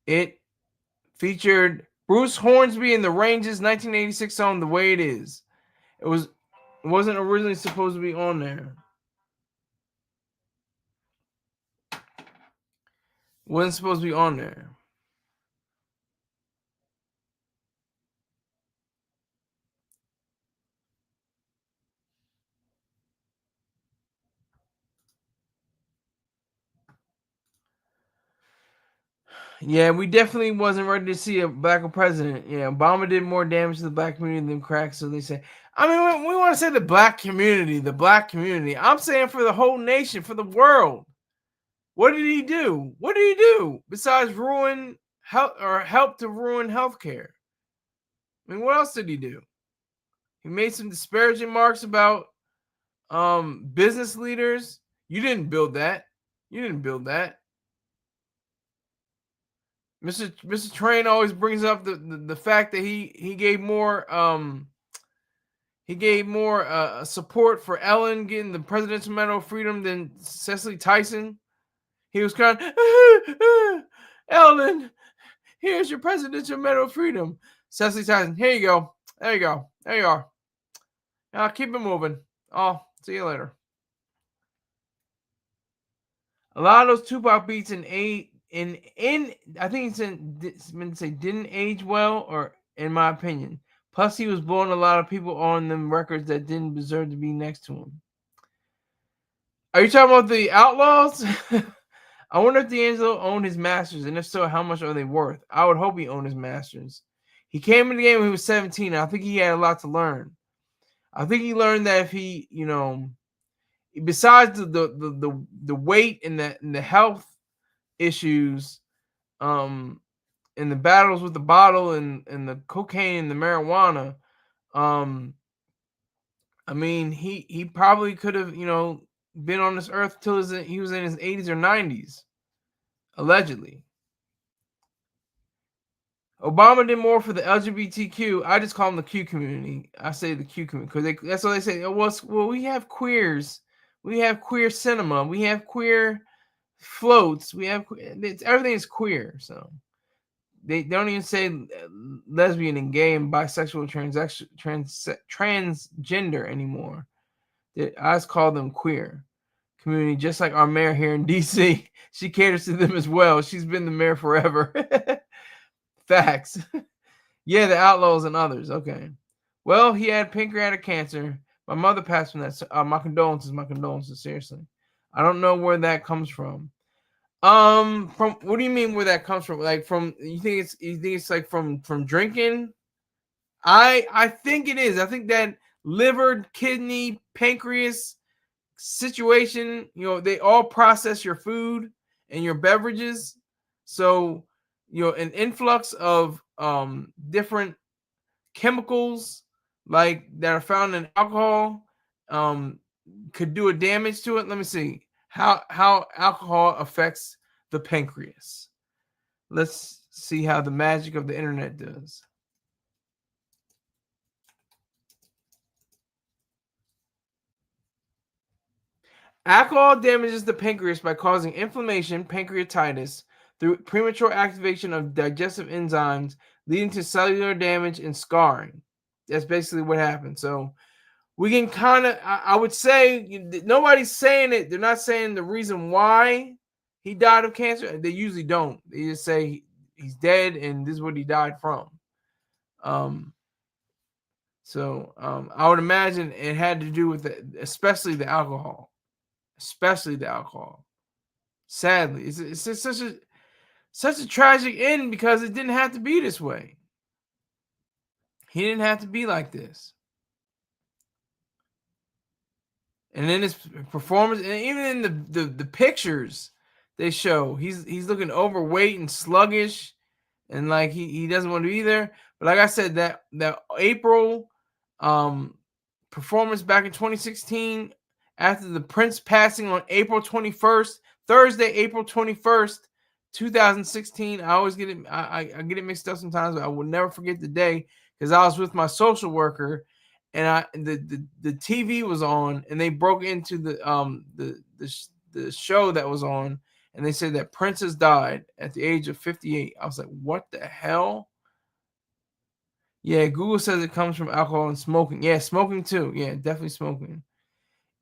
It featured Bruce Hornsby in the Ranges' 1986 song "The Way It Is." It wasn't originally supposed to be on there. Wasn't supposed to be on there. Yeah, we definitely wasn't ready to see a black president. Yeah, Obama did more damage to the black community than crack, so they say. I mean, we want to say the black community. I'm saying for the whole nation, for the world. What did he do? What did he do besides ruin health or help to ruin healthcare? I mean, what else did he do? He made some disparaging marks about business leaders. You didn't build that. Mr. Train always brings up the fact that he gave more support for Ellen getting the Presidential Medal of Freedom than Cecily Tyson. He was kind of Ellen, here's your Presidential Medal of Freedom. Cecily Tyson, here you go. There you are. Now keep it moving. Oh, see you later. A lot of those Tupac beats I think it's meant to say didn't age well, or in my opinion. Plus, he was blowing a lot of people on them records that didn't deserve to be next to him. Are you talking about the Outlaws? I wonder if D'Angelo owned his masters, and if so, how much are they worth? I would hope he owned his masters. He came in the game when he was 17. I think he had a lot to learn. I think he learned that if he, besides the weight and the health issues, and the battles with the bottle and the cocaine and the marijuana, I mean, he probably could have, been on this earth till he was in his 80s or 90s, allegedly. Obama did more for the LGBTQ. I just call them the Q community. I say the Q community because that's what they say. Well, we have queers. We have queer cinema. We have queer floats. Everything is queer. So they don't even say lesbian and gay and bisexual transgender anymore. I just call them queer community, just like our mayor here in DC. She caters to them as well. She's been the mayor forever. Facts. Yeah, the Outlaws and others. Okay. Well, he had pancreatic cancer. My mother passed from that. My condolences. Seriously. I don't know where that comes from. From what do you mean where that comes from? Like you think it's like from drinking? I think it is. I think that liver, kidney, pancreas situation, they all process your food and your beverages. So, an influx of different chemicals like that are found in alcohol could do a damage to it. Let me see how alcohol affects the pancreas. Let's see how the magic of the internet does. Alcohol damages the pancreas by causing inflammation, pancreatitis, through premature activation of digestive enzymes, leading to cellular damage and scarring. That's basically what happens. So we can kind of, I would say, nobody's saying it. They're not saying the reason why he died of cancer. They usually don't. They just say he's dead and this is what he died from. So I would imagine it had to do with especially the alcohol. Sadly, it's just such a tragic end because it didn't have to be this way. He didn't have to be like this. And then his performance, and even in the pictures they show, he's looking overweight and sluggish, and like he doesn't want to be there. But like I said, that April performance back in 2016, after the Prince passing on April 21st, Thursday, April 21st, 2016. I always get it, I get it mixed up sometimes, but I will never forget the day because I was with my social worker, and the TV was on, and they broke into the show that was on, and they said that Prince has died at the age of 58. I was like, what the hell? Yeah, Google says it comes from alcohol and smoking. Yeah, smoking too. Yeah, definitely smoking.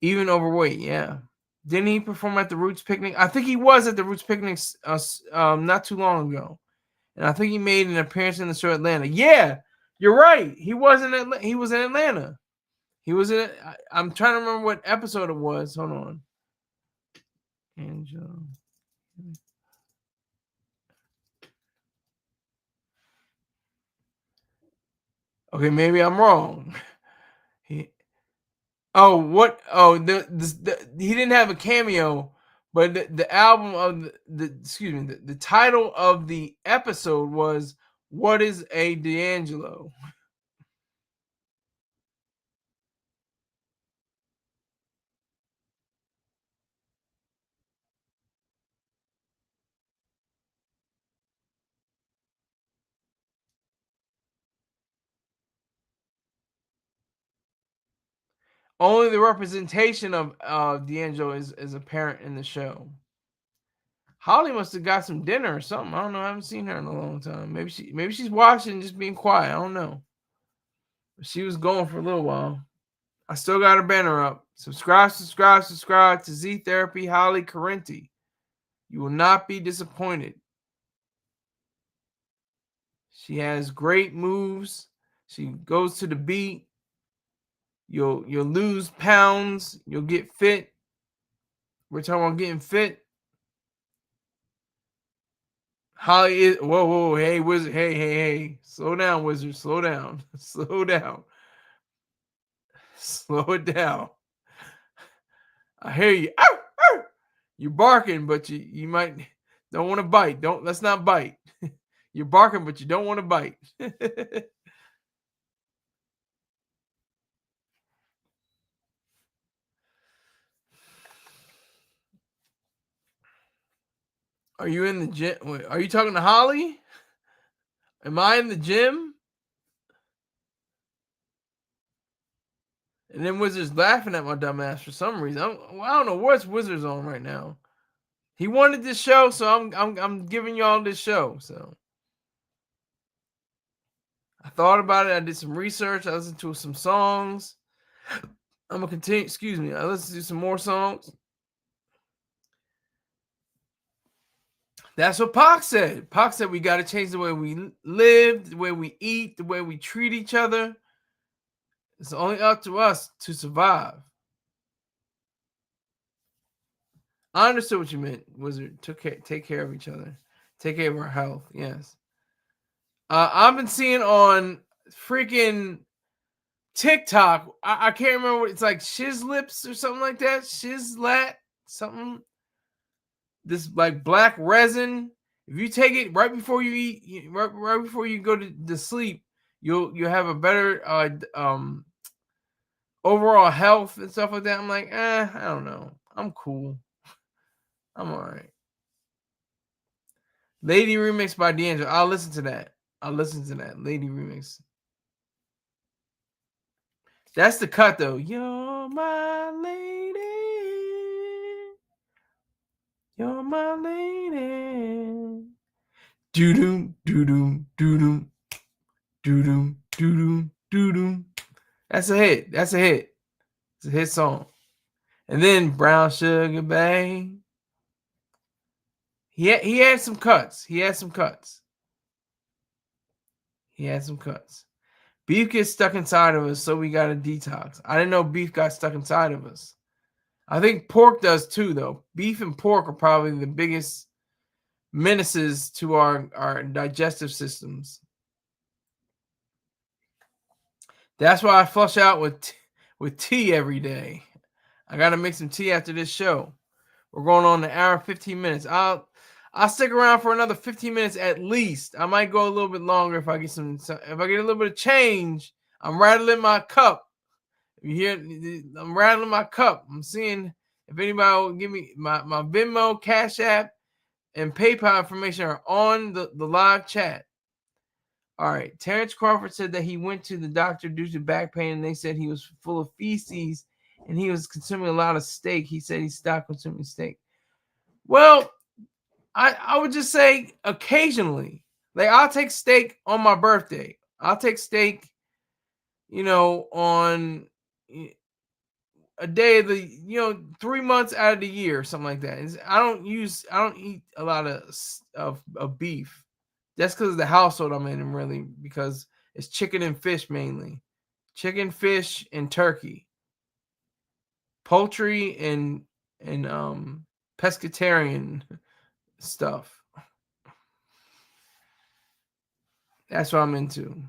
Even overweight. Yeah. Didn't he perform at the Roots picnic? I think he was at the Roots picnic not too long ago, and I think he made an appearance in the show Atlanta. Yeah, you're right. He was in Atlanta. He was in Atlanta. He was in. I'm trying to remember what episode it was. Hold on. Angel. Okay, maybe I'm wrong. He didn't have a cameo, but the album of the title of the episode was "What Is a D'Angelo." Only the representation of D'Angelo is apparent in the show. Holly must have got some dinner or something. I don't know. I haven't seen her in a long time. Maybe she's watching, just being quiet. I don't know. She was going for a little while. I still got her banner up. Subscribe to Z Therapy Holly Carenti. You will not be disappointed. She has great moves. She goes to the beat. You'll lose pounds. You'll get fit. We're talking about getting fit. Holly is whoa, hey wizard, hey, slow down, wizard, slow down, slow down, slow it down. I hear you. Ow, ow. You're barking, but you might don't want to bite. Let's not bite. You're barking, but you don't want to bite. Are you in the gym? Wait, are you talking to Holly? Am I in the gym? And then Wizard's laughing at my dumb ass for some reason. I don't know what's Wizard's on right now. He wanted this show, so I'm giving y'all this show. So I thought about it. I did some research. I listened to some songs. I'm gonna continue. Excuse me. I listened to some more songs. That's what Pac said. Pac said we got to change the way we live, the way we eat, the way we treat each other. It's only up to us to survive. I understood what you meant, Wizard. Take care of each other. Take care of our health. Yes. I've been seeing on freaking TikTok. I can't remember what it's like. Shizlips or something like that. Shizlat something. This like black resin. If you take it right before you eat, right before you go to sleep, you'll have a better overall health and stuff like that. I'm like, I don't know. I'm cool. I'm all right. Lady remix by D'Angelo. I'll listen to that. Lady remix. That's the cut though. You're my lady. You're my lady. Doo-doom, doo-doom, doo-doom, doo-doom, doo-doom, doo-doom. That's a hit. It's a hit song. And then Brown Sugar Bang. He had some cuts. Beef gets stuck inside of us, so we got to detox. I didn't know beef got stuck inside of us. I think pork does too, though. Beef and pork are probably the biggest menaces to our digestive systems. That's why I flush out with tea every day. I gotta make some tea after this show. We're going on an hour and 15 minutes. I'll stick around for another 15 minutes at least. I might go a little bit longer if I get if I get a little bit of change. I'm rattling my cup. You hear? I'm rattling my cup. I'm seeing if anybody will give me my Venmo, Cash App, and PayPal information are on the live chat. All right. Terrence Crawford said that he went to the doctor due to back pain, and they said he was full of feces and he was consuming a lot of steak. He said he stopped consuming steak. Well, I would just say occasionally. Like, I'll take steak on my birthday. I'll take steak, on a day of the 3 months out of the year or something like that. I don't eat a lot of beef. That's because of the household I'm in, and really because it's chicken and fish mainly. Chicken, fish, and turkey. Poultry and pescatarian stuff. That's what I'm into.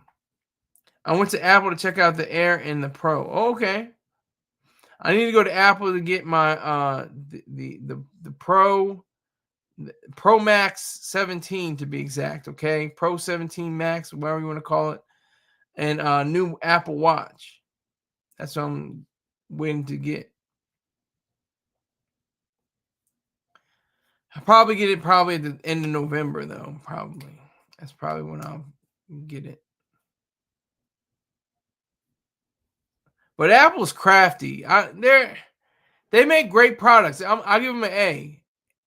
I went to Apple to check out the Air and the Pro. Oh, okay. I need to go to Apple to get my the Pro Max 17 to be exact. Okay, Pro 17 Max, whatever you want to call it, and new Apple Watch. That's what I'm waiting to get. I'll probably get it at the end of November though. Probably that's probably when I'll get it. But Apple's crafty. They make great products. I'll give them an A.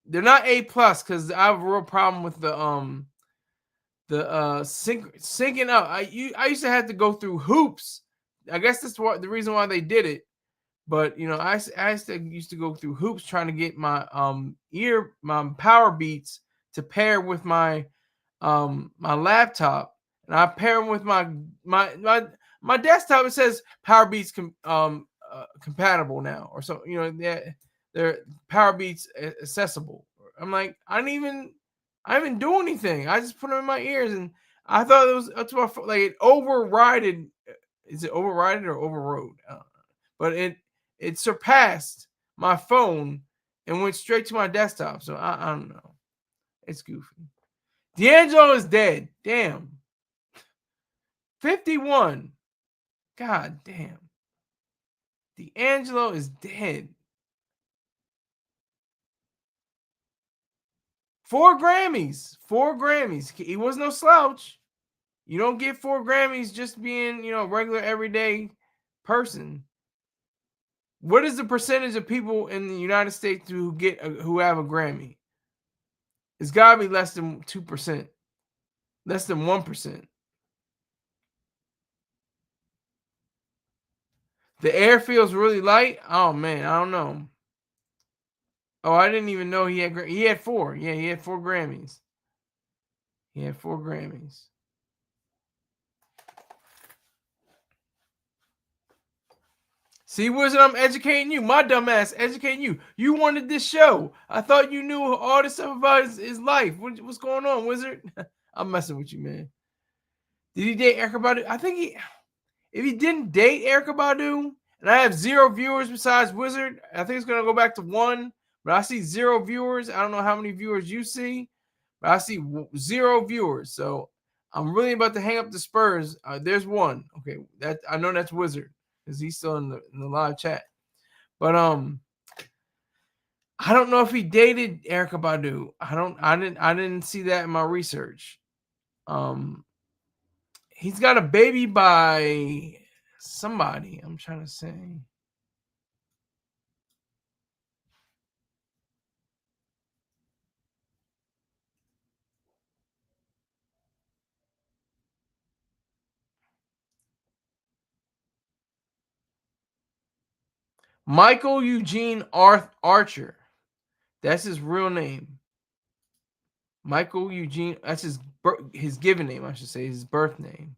They're not A plus because I have a real problem with the syncing up. I used to have to go through hoops. I guess that's the reason why they did it. But I used to go through hoops trying to get my my Power Beats to pair with my my laptop, and I pair them with my desktop. It says Power Beats compatible now, or so they're Power Beats accessible. I'm like, I didn't do anything. I just put them in my ears, and I thought it was up to my phone. Like, it overrided. Is it overrided or overrode? But it surpassed my phone and went straight to my desktop. So I don't know. It's goofy. D'Angelo is dead. Damn. 51. God damn. D'Angelo is dead. 4 Grammys. 4 Grammys. He was no slouch. You don't get 4 Grammys just being, a regular everyday person. What is the percentage of people in the United States who have a Grammy? It's got to be less than 2%. Less than 1%. The air feels really light. Oh man, I don't know. Oh, I didn't even know he had 4. Yeah, he had 4 Grammys. He had 4 Grammys. See, Wizard, I'm educating you. My dumb ass educating you. You wanted this show. I thought you knew all this stuff about his life. What's going on, Wizard? I'm messing with you, man. Did he date Erykah Badu? I think if he didn't date Erykah Badu, and I have 0 viewers besides Wizard, I think it's going to go back to 1, but I see 0 viewers. I don't know how many viewers you see, but I see 0 viewers. So I'm really about to hang up the Spurs. There's 1. Okay, I know that's Wizard because he's still in the live chat. But I don't know if he dated Erykah Badu. I didn't see that in my research. He's got a baby by somebody. I'm trying to say. Michael Eugene Archer. That's his real name. Michael Eugene. That's his given name, I should say, his birth name.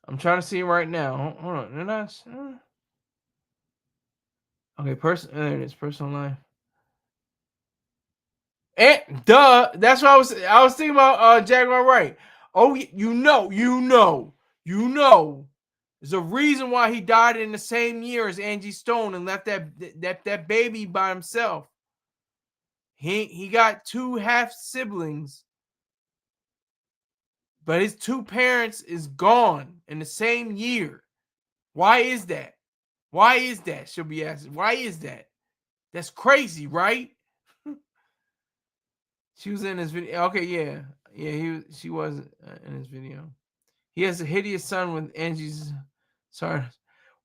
I'm trying to see right now. Hold on. They're not. Okay, there it is. Personal life. And duh, that's what I was thinking about Jaguar Wright. Oh, you know. There's a reason why he died in the same year as Angie Stone and left that baby by himself. He got 2 half siblings, but his 2 parents is gone in the same year. Why is that? Why is that? She'll be asking. Why is that? That's crazy, right? She was in his video. Okay, yeah. She was in his video. He has a hideous son with Angie's. Sorry.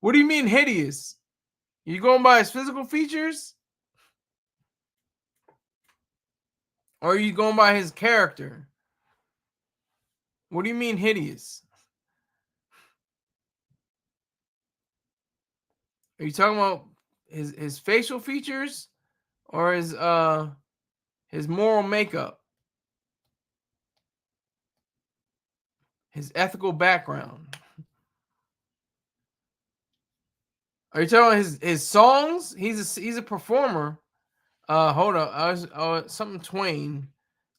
What do you mean hideous? You going by his physical features? Or are you going by his character? What do you mean hideous? Are you talking about his facial features or his moral makeup? His ethical background? Are you talking about his songs? He's a performer. Hold on. I was something Twain.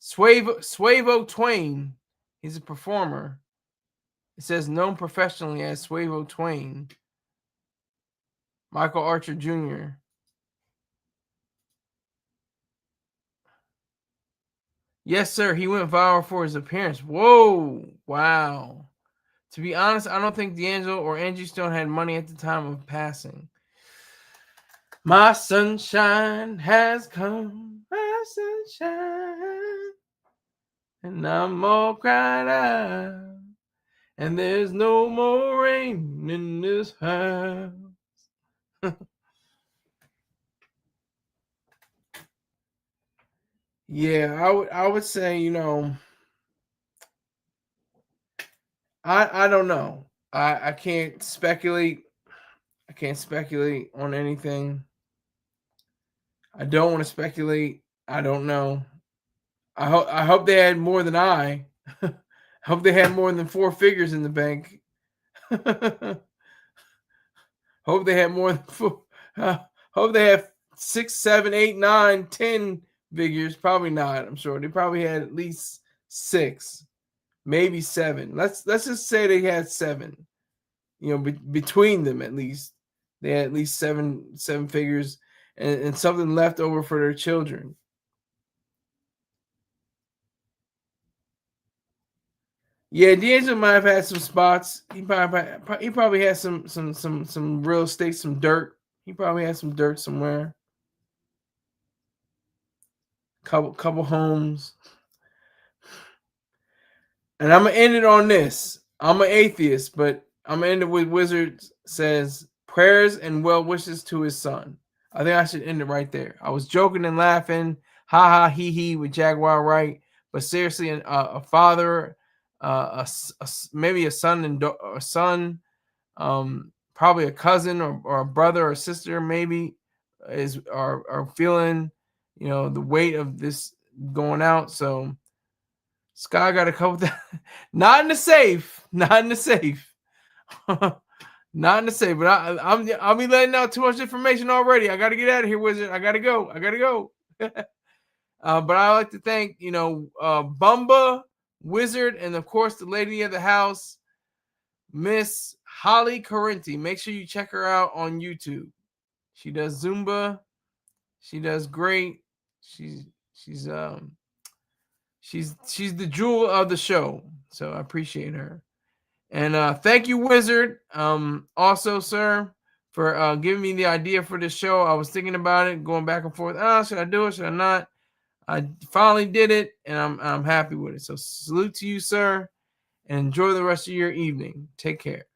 Suavo Twain. He's a performer. It says known professionally as Suavo Twain. Michael Archer Jr. Yes, sir. He went viral for his appearance. Whoa. Wow. To be honest, I don't think D'Angelo or Angie Stone had money at the time of passing. My sunshine has come. My sunshine. And I'm all cried out. And there's no more rain in this house. Yeah, I would say, I don't know. I can't speculate. I can't speculate on anything. I don't want to speculate. I don't know. I hope they had more than I. I hope they had more than 4 figures in the bank. Hope they had more than 4. Hope they have 6, 7, 8, 9, 10 figures. Probably not. I'm sure they probably had at least 6, maybe 7. Let's just say they had 7. Between them at least they had at least 7 figures and something left over for their children. Yeah, D'Angelo might have had some spots. He probably had some real estate, some dirt. He probably had some dirt somewhere. Couple homes. And I'm gonna end it on this. I'm an atheist, but I'm gonna end it with Wizard says prayers and well wishes to his son. I think I should end it right there. I was joking and laughing, ha ha he he with Jaguar Wright, but seriously, a father, maybe a son and a son, probably a cousin or a brother or sister, maybe are feeling, the weight of this going out. So Sky got a couple not in the safe, not in the safe. Not in the safe, but I'll be letting out too much information already. I got to get out of here, Wizard. I got to go. But I like to thank, Bumba, Wizard, and of course the lady of the house, Miss Holly Correnti. Make sure you check her out on YouTube. She does Zumba. She does great. She's the jewel of the show. So I appreciate her. And thank you, Wizard. Also, sir, for giving me the idea for this show. I was thinking about it, going back and forth. Should I do it? Should I not? I finally did it, and I'm happy with it. So salute to you, sir, and enjoy the rest of your evening. Take care.